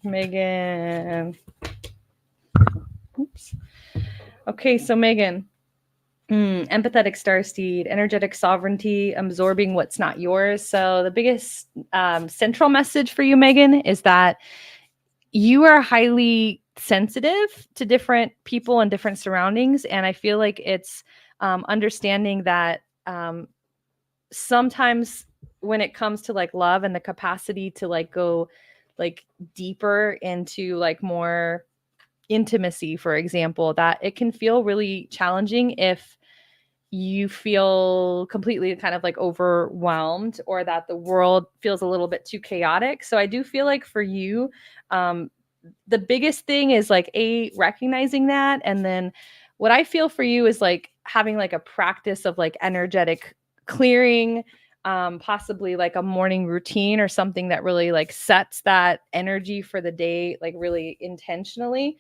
Megan. Oops. Okay, so Megan. Empathetic starseed, energetic sovereignty, absorbing what's not yours. So the biggest central message for you, Megan, is that you are highly sensitive to different people and different surroundings. And I feel like it's understanding that sometimes when it comes to like love and the capacity to like go like deeper into like more intimacy, for example, that it can feel really challenging if you feel completely kind of like overwhelmed, or that the world feels a little bit too chaotic. So I do feel like for you, the biggest thing is like recognizing that. And then what I feel for you is like having like a practice of like energetic clearing, possibly like a morning routine or something that really like sets that energy for the day, like really intentionally.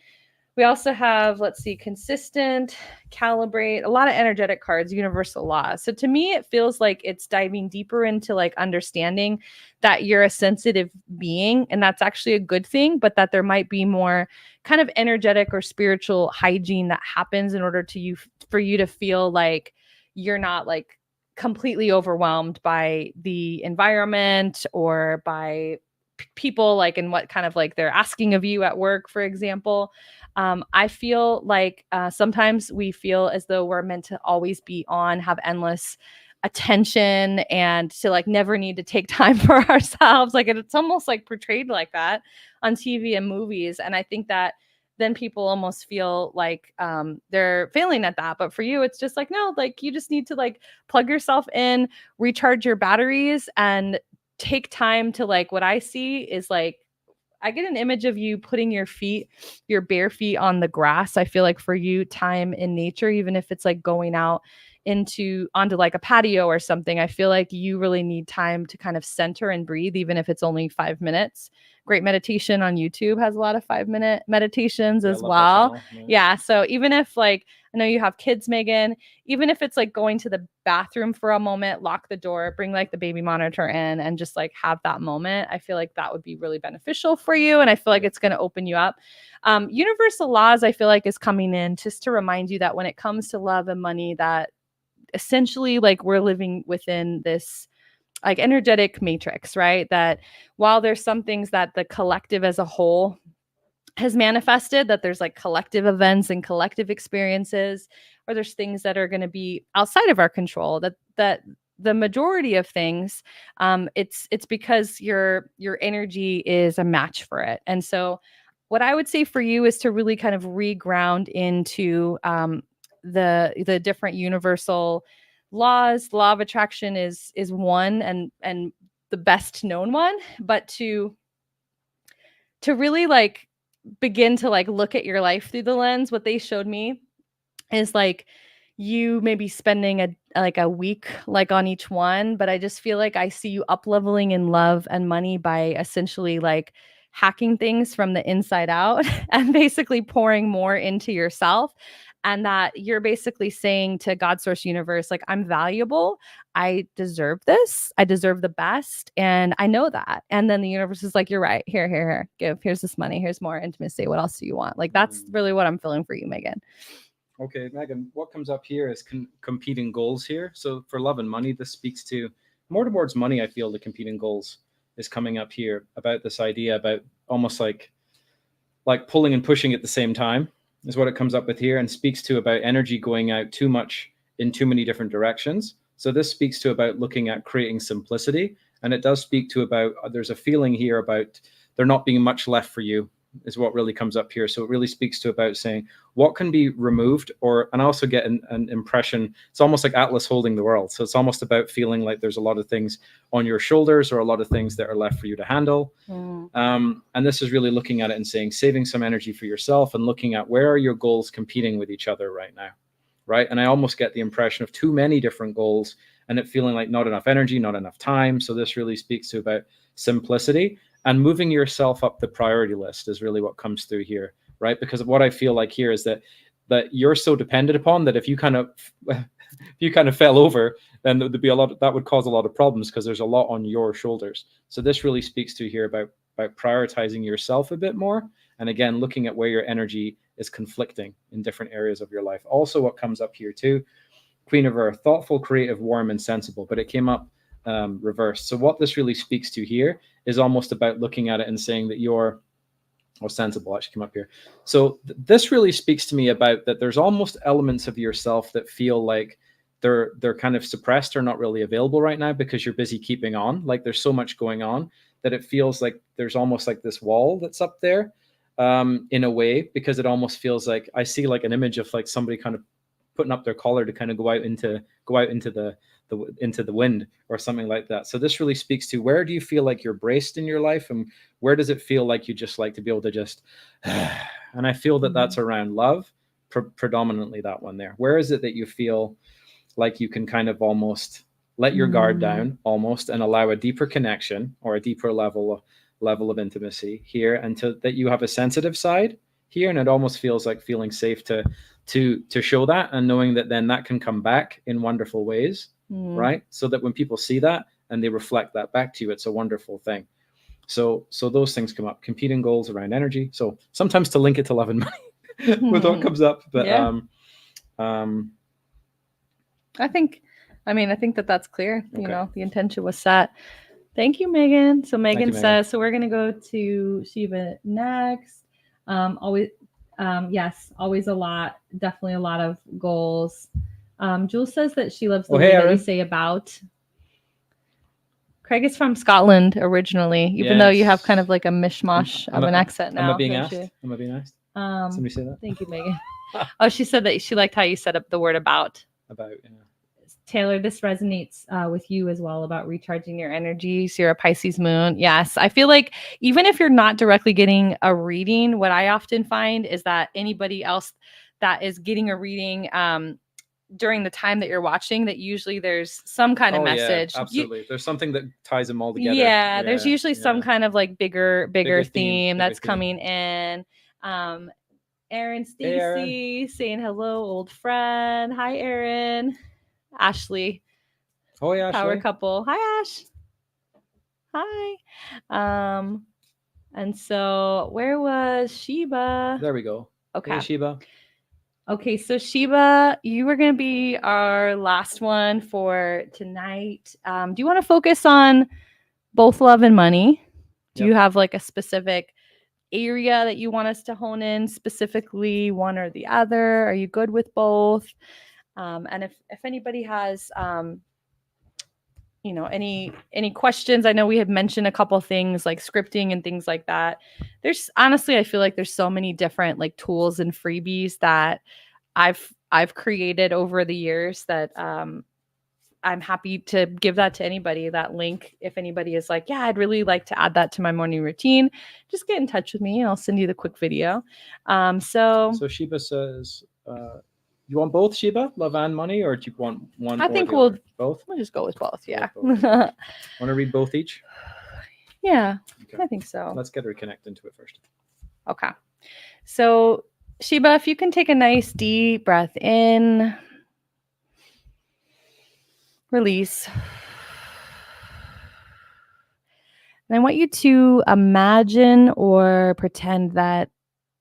We also have, let's see, consistent, calibrate, a lot of energetic cards, universal laws. So to me, it feels like it's diving deeper into like understanding that you're a sensitive being, and that's actually a good thing, but that there might be more kind of energetic or spiritual hygiene that happens in order for you to feel like you're not like completely overwhelmed by the environment or by people, like in what kind of like they're asking of you at work, for example. I feel like sometimes we feel as though we're meant to always be on, have endless attention, and to like never need to take time for ourselves. Like it's almost like portrayed like that on TV and movies. And I think that then people almost feel like they're failing at that. But for you, it's just like, no, like you just need to like plug yourself in, recharge your batteries, and take time to like, what I see is like, I get an image of you putting your bare feet on the grass. I feel like for you, time in nature, even if it's like going out onto like a patio or something, I feel like you really need time to kind of center and breathe, even if it's only 5 minutes. Great Meditation on YouTube has a lot of 5-minute meditations as well. Yeah. So even if like, I know you have kids, Megan, even if it's like going to the bathroom for a moment, lock the door, bring like the baby monitor in, and just like have that moment, I feel like that would be really beneficial for you. And I feel like it's going to open you up. Universal laws, I feel like, is coming in just to remind you that when it comes to love and money, that essentially like we're living within this like energetic matrix, right? That while there's some things that the collective as a whole has manifested, that there's like collective events and collective experiences, or there's things that are going to be outside of our control, that the majority of things, it's because your energy is a match for it. And so what I would say for you is to really kind of reground into the different universal laws. Law of attraction is one, and the best known one, but to really like begin to like look at your life through the lens. What they showed me is like you maybe spending a week like on each one, but I just feel like I see you up leveling in love and money by essentially like hacking things from the inside out and basically pouring more into yourself. And that you're basically saying to God, source, universe, like, I'm valuable. I deserve this. I deserve the best. And I know that. And then the universe is like, you're right. Here. Here's this money. Here's more intimacy. What else do you want? Like, that's really what I'm feeling for you, Megan. Okay, Megan, what comes up here is competing goals here. So for love and money, this speaks to more towards money. I feel the competing goals is coming up here, about this idea about almost like pulling and pushing at the same time is what it comes up with here, and speaks to about energy going out too much in too many different directions. So this speaks to about looking at creating simplicity, and it does speak to about there's a feeling here about there not being much left for you is what really comes up here. So it really speaks to about saying what can be removed, and I also get an impression, it's almost like Atlas holding the world. So it's almost about feeling like there's a lot of things on your shoulders or a lot of things that are left for you to handle. And this is really looking at it and saying, saving some energy for yourself and looking at where are your goals competing with each other right now, right? And I almost get the impression of too many different goals and it feeling like not enough energy, not enough time. So this really speaks to about simplicity. And moving yourself up the priority list is really what comes through here, right? Because what I feel like here is that you're so dependent upon that if you kind of fell over, then there'd be that would cause a lot of problems because there's a lot on your shoulders. So this really speaks to here about prioritizing yourself a bit more. And again, looking at where your energy is conflicting in different areas of your life. Also, what comes up here too, Queen of Earth, thoughtful, creative, warm, and sensible, but it came up reversed. So what this really speaks to here is almost about looking at it and saying that you're sensible actually come up here. So this really speaks to me about that there's almost elements of yourself that feel like they're kind of suppressed or not really available right now because you're busy keeping on. Like there's so much going on that it feels like there's almost like this wall that's up there in a way, because it almost feels like I see like an image of like somebody kind of putting up their collar to kind of go out into the wind or something like that. So this really speaks to where do you feel like you're braced in your life, and where does it feel like you just like to be able to just and I feel that that's around love, predominantly that one there. Where is it that you feel like you can kind of almost let your guard down almost and allow a deeper connection or a deeper level of intimacy here, and that you have a sensitive side here, and it almost feels like feeling safe to show that, and knowing that then that can come back in wonderful ways, right? So that when people see that and they reflect that back to you, it's a wonderful thing. So those things come up, competing goals around energy. So sometimes to link it to love and money with what comes up, but I think that's clear. Okay. You know, the intention was set. Thank you, Megan. So Megan says, so we're going to go to Shiva next. Yes, always a lot, definitely a lot of goals. Jules says that she loves the way that we say about. Craig is from Scotland originally, even though you have kind of like a mishmash of an accent now. Am I being asked? Somebody say that? Thank you, Megan. Oh, she said that she liked how you set up the word about. About, yeah. Taylor, this resonates with you as well about recharging your energy. So you're a Pisces moon. Yes. I feel like even if you're not directly getting a reading, what I often find is that anybody else that is getting a reading during the time that you're watching, that usually there's some kind of message. Yeah, absolutely. There's something that ties them all together. Yeah, there's usually some kind of like bigger theme that's coming in. Erin Stacy saying hello, old friend. Hi, Erin. Ashley. Oh yeah, Power couple. Hi, Ash. Hi. And so where was Sheba? There we go. Okay. Hey, Sheba. Okay, so Sheba, you were going to be our last one for tonight. Do you want to focus on both love and money? Do you have like a specific area that you want us to hone in, specifically one or the other? Are you good with both? And if anybody has, any questions, I know we had mentioned a couple things like scripting and things like that. There's honestly, I feel like there's so many different like tools and freebies that I've created over the years that I'm happy to give that to anybody, that link. If anybody is like, yeah, I'd really like to add that to my morning routine, just get in touch with me and I'll send you the quick video. So Sheba says, you want both, Sheba? Love and money, or do you want one? I think both. We'll just go with both. Yeah. Want to read both each? Yeah, okay. I think so. Let's get her connected into it first. Okay. So Sheba, if you can take a nice deep breath in, release. And I want you to imagine or pretend that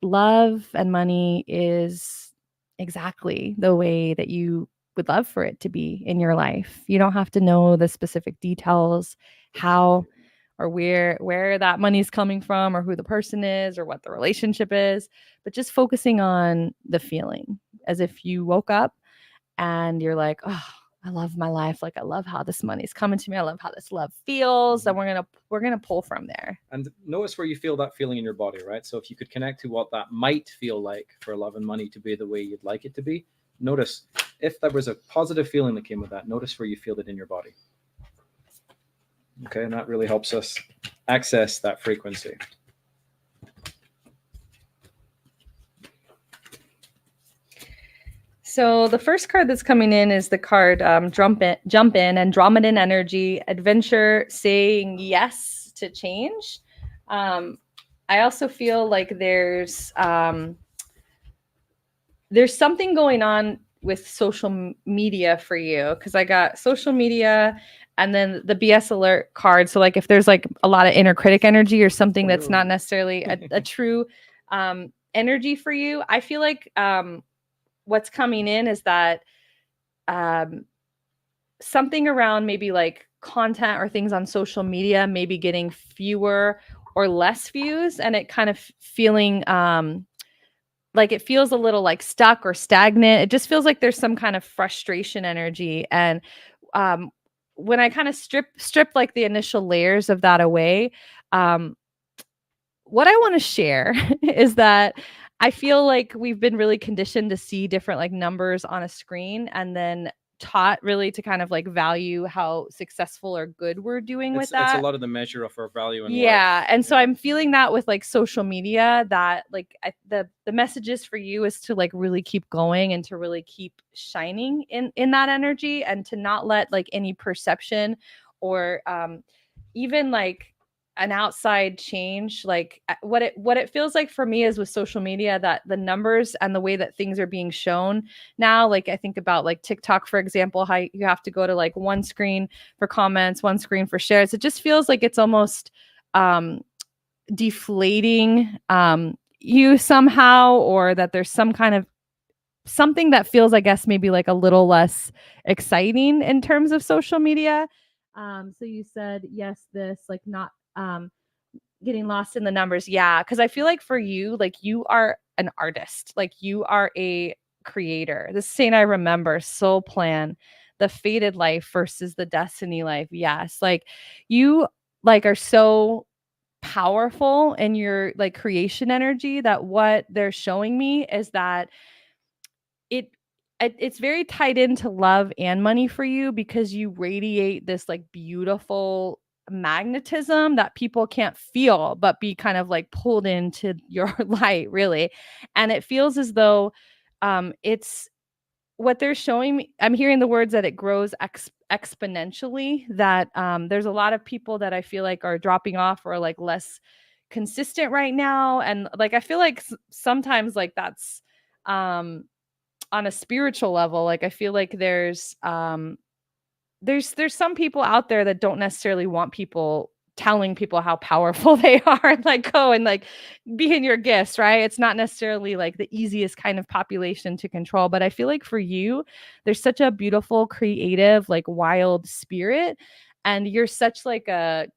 love and money is exactly the way that you would love for it to be in your life. You don't have to know the specific details, how or where that money's coming from, or who the person is, or what the relationship is, but just focusing on the feeling, as if you woke up and you're like, oh, I love my life. Like, I love how this money's coming to me. I love how this love feels. And we're gonna pull from there. And notice where you feel that feeling in your body, right? So if you could connect to what that might feel like for love and money to be the way you'd like it to be, notice if there was a positive feeling that came with that, notice where you feel it in your body. Okay, and that really helps us access that frequency. So the first card that's coming in is the card Jump In, Andromedan Energy, Adventure, saying yes to change. I also feel like there's something going on with social media for you, because I got social media and then the BS alert card. So like if there's like a lot of inner critic energy or something that's not necessarily a true energy for you, I feel like what's coming in is that something around maybe like content or things on social media maybe getting fewer or less views, and it kind of feeling like it feels a little like stuck or stagnant. It just feels like there's some kind of frustration energy. And when I kind of strip like the initial layers of that away, what I want to share is that I feel like we've been really conditioned to see different like numbers on a screen, and then taught really to kind of like value how successful or good we're doing with that. It's a lot of the measure of our value in life. And so yeah. I'm feeling that with like social media, that like the messages for you is to like really keep going and to really keep shining in that energy, and to not let like any perception or even like an outside change, like what it feels like for me is with social media, that the numbers and the way that things are being shown now, like I think about like TikTok, for example, how you have to go to like one screen for comments, one screen for shares. It just feels like it's almost deflating you somehow, or that there's some kind of something that feels, I guess, maybe like a little less exciting in terms of social media. So you said yes, this like not getting lost in the numbers. Yeah, because I feel like for you, like you are an artist, like you are a creator. This Saint I Remember, soul plan, the fated life versus the destiny life. Yes, like you like are so powerful in your like creation energy, that what they're showing me is that it's very tied into love and money for you, because you radiate this like beautiful magnetism that people can't feel but be kind of like pulled into your light, really. And it feels as though it's what they're showing me. I'm hearing the words that it grows exponentially, that there's a lot of people that I feel like are dropping off or like less consistent right now. And like I feel like sometimes like that's on a spiritual level, like I feel like there's some people out there that don't necessarily want people telling people how powerful they are, like go and like be in your gifts, right? It's not necessarily like the easiest kind of population to control, but I feel like for you, there's such a beautiful, creative, like wild spirit, and you're such like I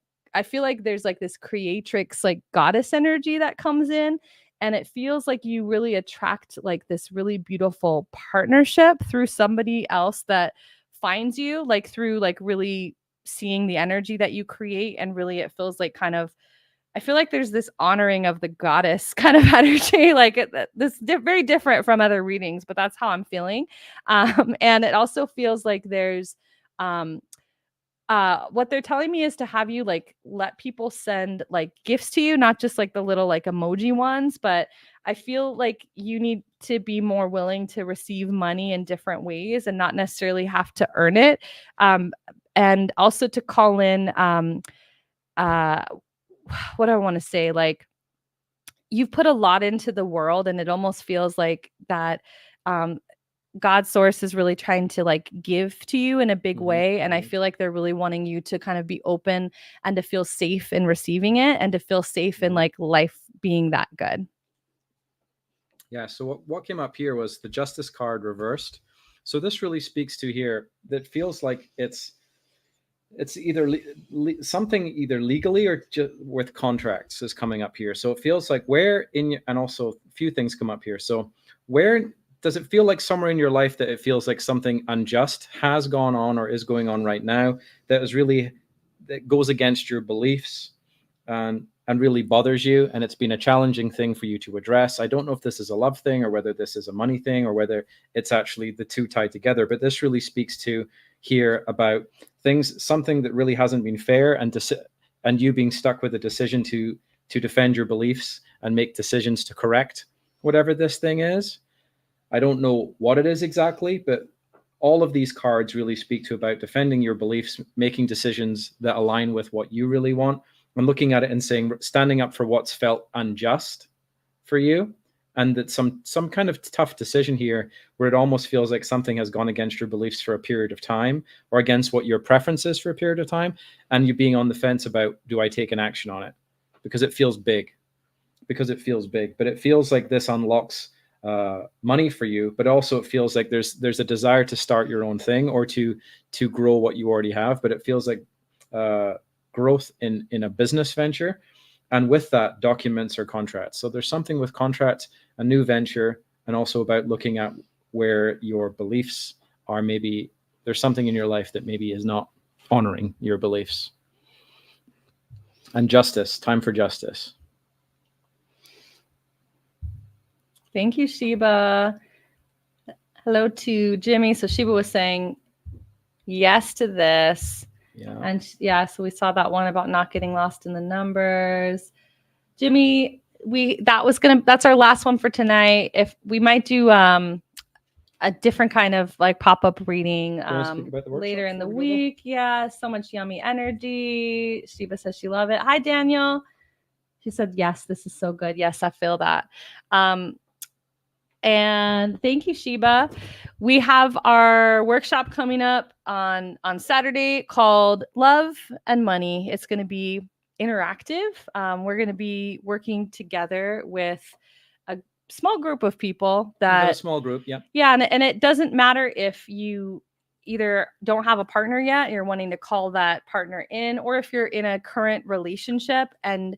feel like there's like this creatrix, like goddess energy that comes in. And it feels like you really attract like this really beautiful partnership through somebody else that finds you, like through like really seeing the energy that you create. And really it feels like kind of, I feel like there's this honoring of the goddess kind of energy, like this very different from other readings, but that's how I'm feeling. And it also feels like there's what they're telling me is to have you like let people send like gifts to you, not just like the little like emoji ones, but I feel like you need to be more willing to receive money in different ways and not necessarily have to earn it. And also to call in what do I want to say, like you've put a lot into the world, and it almost feels like that God's source is really trying to like give to you in a big way. And I feel like they're really wanting you to kind of be open and to feel safe in receiving it, and to feel safe in like life being that good. Yeah. So what came up here was the Justice card reversed. So this really speaks to here that feels like it's either something either legally or just with contracts is coming up here. So it feels like where in and also a few things come up here. So where does it feel like somewhere in your life that it feels like something unjust has gone on or is going on right now that goes against your beliefs and really bothers you, and it's been a challenging thing for you to address? I don't know if this is a love thing or whether this is a money thing or whether it's actually the two tied together, but this really speaks to here about something that really hasn't been fair, and you being stuck with a decision to defend your beliefs and make decisions to correct whatever this thing is. I don't know what it is exactly, but all of these cards really speak to about defending your beliefs, making decisions that align with what you really want, and looking at it and saying, standing up for what's felt unjust for you, and that some kind of tough decision here where it almost feels like something has gone against your beliefs for a period of time or against what your preference is for a period of time, and you being on the fence about, do I take an action on it? Because it feels big. But it feels like this unlocks money for you, but also it feels like there's a desire to start your own thing or to grow what you already have, but it feels like growth in a business venture, and with that, documents or contracts. So there's something with contracts, a new venture, and also about looking at where your beliefs are. Maybe there's something in your life that maybe is not honoring your beliefs. And justice, time for justice. Thank you, Sheba. Hello to Jimmy. So Sheba was saying yes to this. Yeah. And yeah, so we saw that one about not getting lost in the numbers. Jimmy, that's our last one for tonight. If we might do a different kind of like pop-up reading later in the week. Yeah, so much yummy energy. Sheba says she love it. Hi, Daniel. She said, yes, this is so good. Yes, I feel that. And thank you, Sheba. We have our workshop coming up on Saturday called Love and Money. It's going to be interactive. We're going to be working together with a small group of people. A small group, yeah. Yeah, and it doesn't matter if you either don't have a partner yet, you're wanting to call that partner in, or if you're in a current relationship and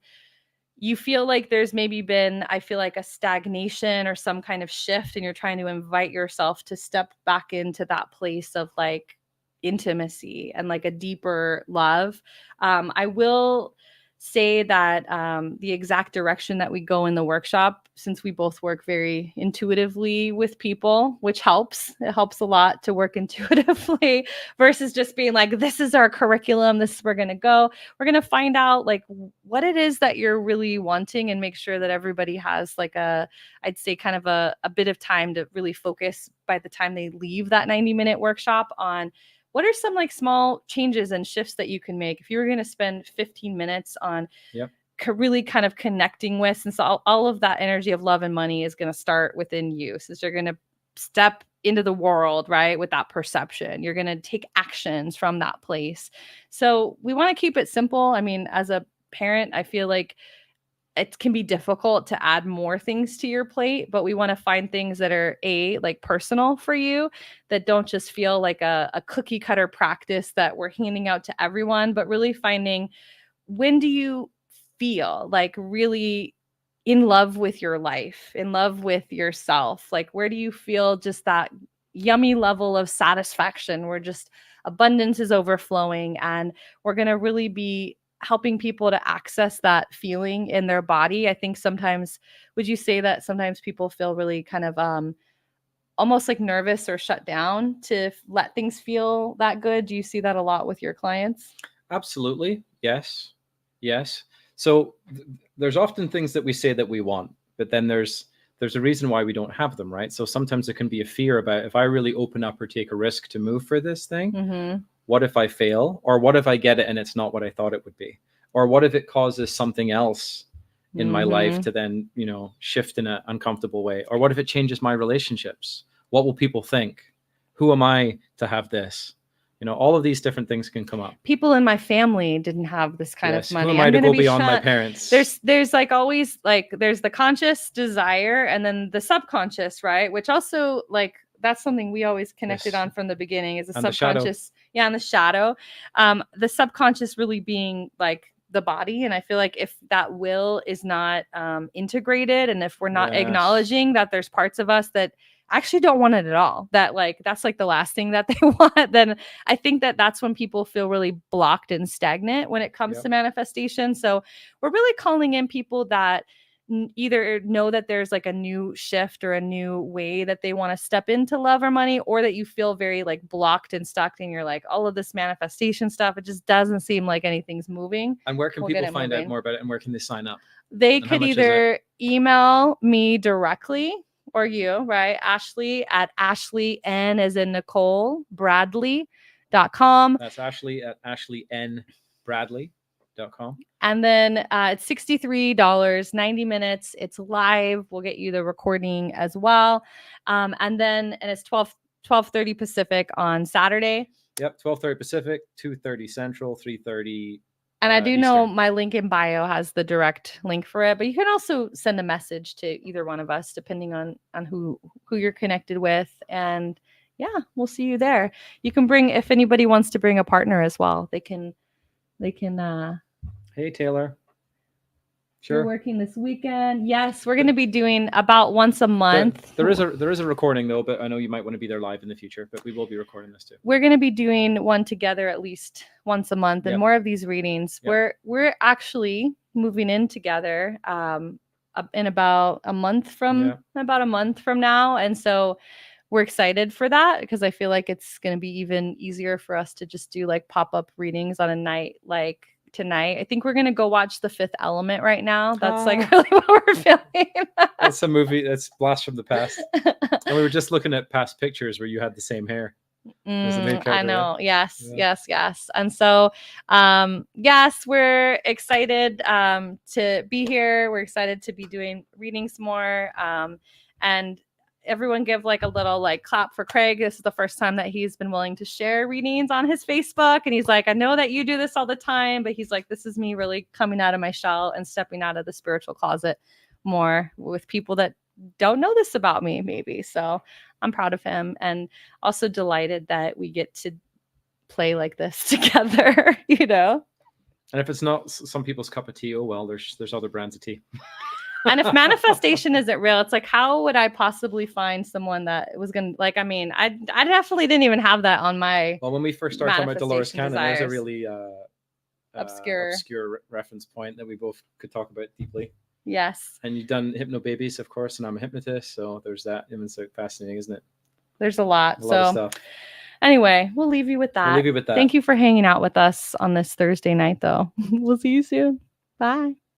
you feel like there's maybe been, I feel like, a stagnation or some kind of shift, and you're trying to invite yourself to step back into that place of like intimacy and like a deeper love. I will say that the exact direction that we go in the workshop, since we both work very intuitively with people, which helps. It helps a lot to work intuitively versus just being like, this is our curriculum, this is where we're going to go. We're going to find out like what it is that you're really wanting and make sure that everybody has like I'd say kind of a bit of time to really focus by the time they leave that 90-minute workshop on what are some like small changes and shifts that you can make if you were going to spend 15 minutes on really kind of connecting with, since all of that energy of love and money is going to start within you, since you're going to step into the world, right, with that perception. You're going to take actions from that place. So we want to keep it simple. I mean, as a parent, I feel like it can be difficult to add more things to your plate, but we want to find things that are like personal for you, that don't just feel like a cookie cutter practice that we're handing out to everyone, but really finding, when do you feel like really in love with your life, in love with yourself? Like, where do you feel just that yummy level of satisfaction where just abundance is overflowing? And we're going to really be helping people to access that feeling in their body. I think sometimes, would you say that sometimes people feel really kind of almost like nervous or shut down to let things feel that good? Do you see that a lot with your clients? Absolutely. Yes. So there's often things that we say that we want, but then there's a reason why we don't have them, right? So sometimes there can be a fear about, if I really open up or take a risk to move for this thing, what if I fail? Or what if I get it and it's not what I thought it would be? Or what if it causes something else in my life to then, shift in an uncomfortable way? Or what if it changes my relationships? What will people think? Who am I to have this? All of these different things can come up. People in my family didn't have this kind of money. Who am I to go beyond my parents? There's like always like, there's the conscious desire and then the subconscious, right? Which also like, that's something we always connected Yes. on from the beginning, is the And the shadow. subconscious. Yeah, and the shadow. The subconscious really being like the body. And I feel like if that will is not integrated, and if we're not Yes. acknowledging that there's parts of us that actually don't want it at all, that like that's like the last thing that they want, then I think that that's when people feel really blocked and stagnant when it comes Yep. to manifestation. So we're really calling in people that either know that there's like a new shift or a new way that they want to step into love or money, or that you feel very like blocked and stuck and you're like, all of this manifestation stuff, it just doesn't seem like anything's moving. And where can We'll get people it find out moving. more about it, and where can they sign up? They And how could much is either email me directly, or you, right? Ashley at Ashley N as in Nicole Bradley.com. That's Ashley at ashleynbradley.com. And then it's $63, 90 minutes. It's live. We'll get you the recording as well. And it's 12:30 Pacific on Saturday. Yep, 12:30 Pacific, 2:30 Central, 3:30. And I do know Eastern. my link in bio has the direct link for it, but you can also send a message to either one of us, depending on who you're connected with. And yeah, we'll see you there. You can bring, if anybody wants to bring a partner as well, they can. Hey, Taylor. We're Sure. working this weekend. Yes, we're going to be doing about once a month. There is a recording though, but I know you might want to be there live in the future, but we will be recording this too. We're going to be doing one together at least once a month, and Yep. more of these readings. Yep. We're actually moving in together in about a month from now, and so we're excited for that, because I feel like it's going to be even easier for us to just do like pop-up readings on a night like tonight. I think we're gonna go watch The Fifth Element right now. That's like really what we're feeling. That's a movie that's blast from the past. And we were just looking at past pictures where you had the same hair. I know. Yes. And so yes, we're excited to be here. We're excited to be doing readings more. And everyone give like a little like clap for Craig. This is the first time that he's been willing to share readings on his Facebook. And he's like, I know that you do this all the time, but he's like, this is me really coming out of my shell and stepping out of the spiritual closet more with people that don't know this about me, maybe. So I'm proud of him, and also delighted that we get to play like this together, you know? And if it's not some people's cup of tea, oh well, there's other brands of tea. And if manifestation isn't real, it's like, how would I possibly find someone that was going to, like, I mean, I definitely didn't even have that on my. Well, when we first started talking about Dolores Cannon, there's a really obscure reference point that we both could talk about deeply. Yes. And you've done Hypno Babies, of course, and I'm a hypnotist, so there's that. It's so fascinating, isn't it? There's a lot. A lot of stuff. Anyway, we'll leave you with that. Thank you for hanging out with us on this Thursday night, though. We'll see you soon. Bye.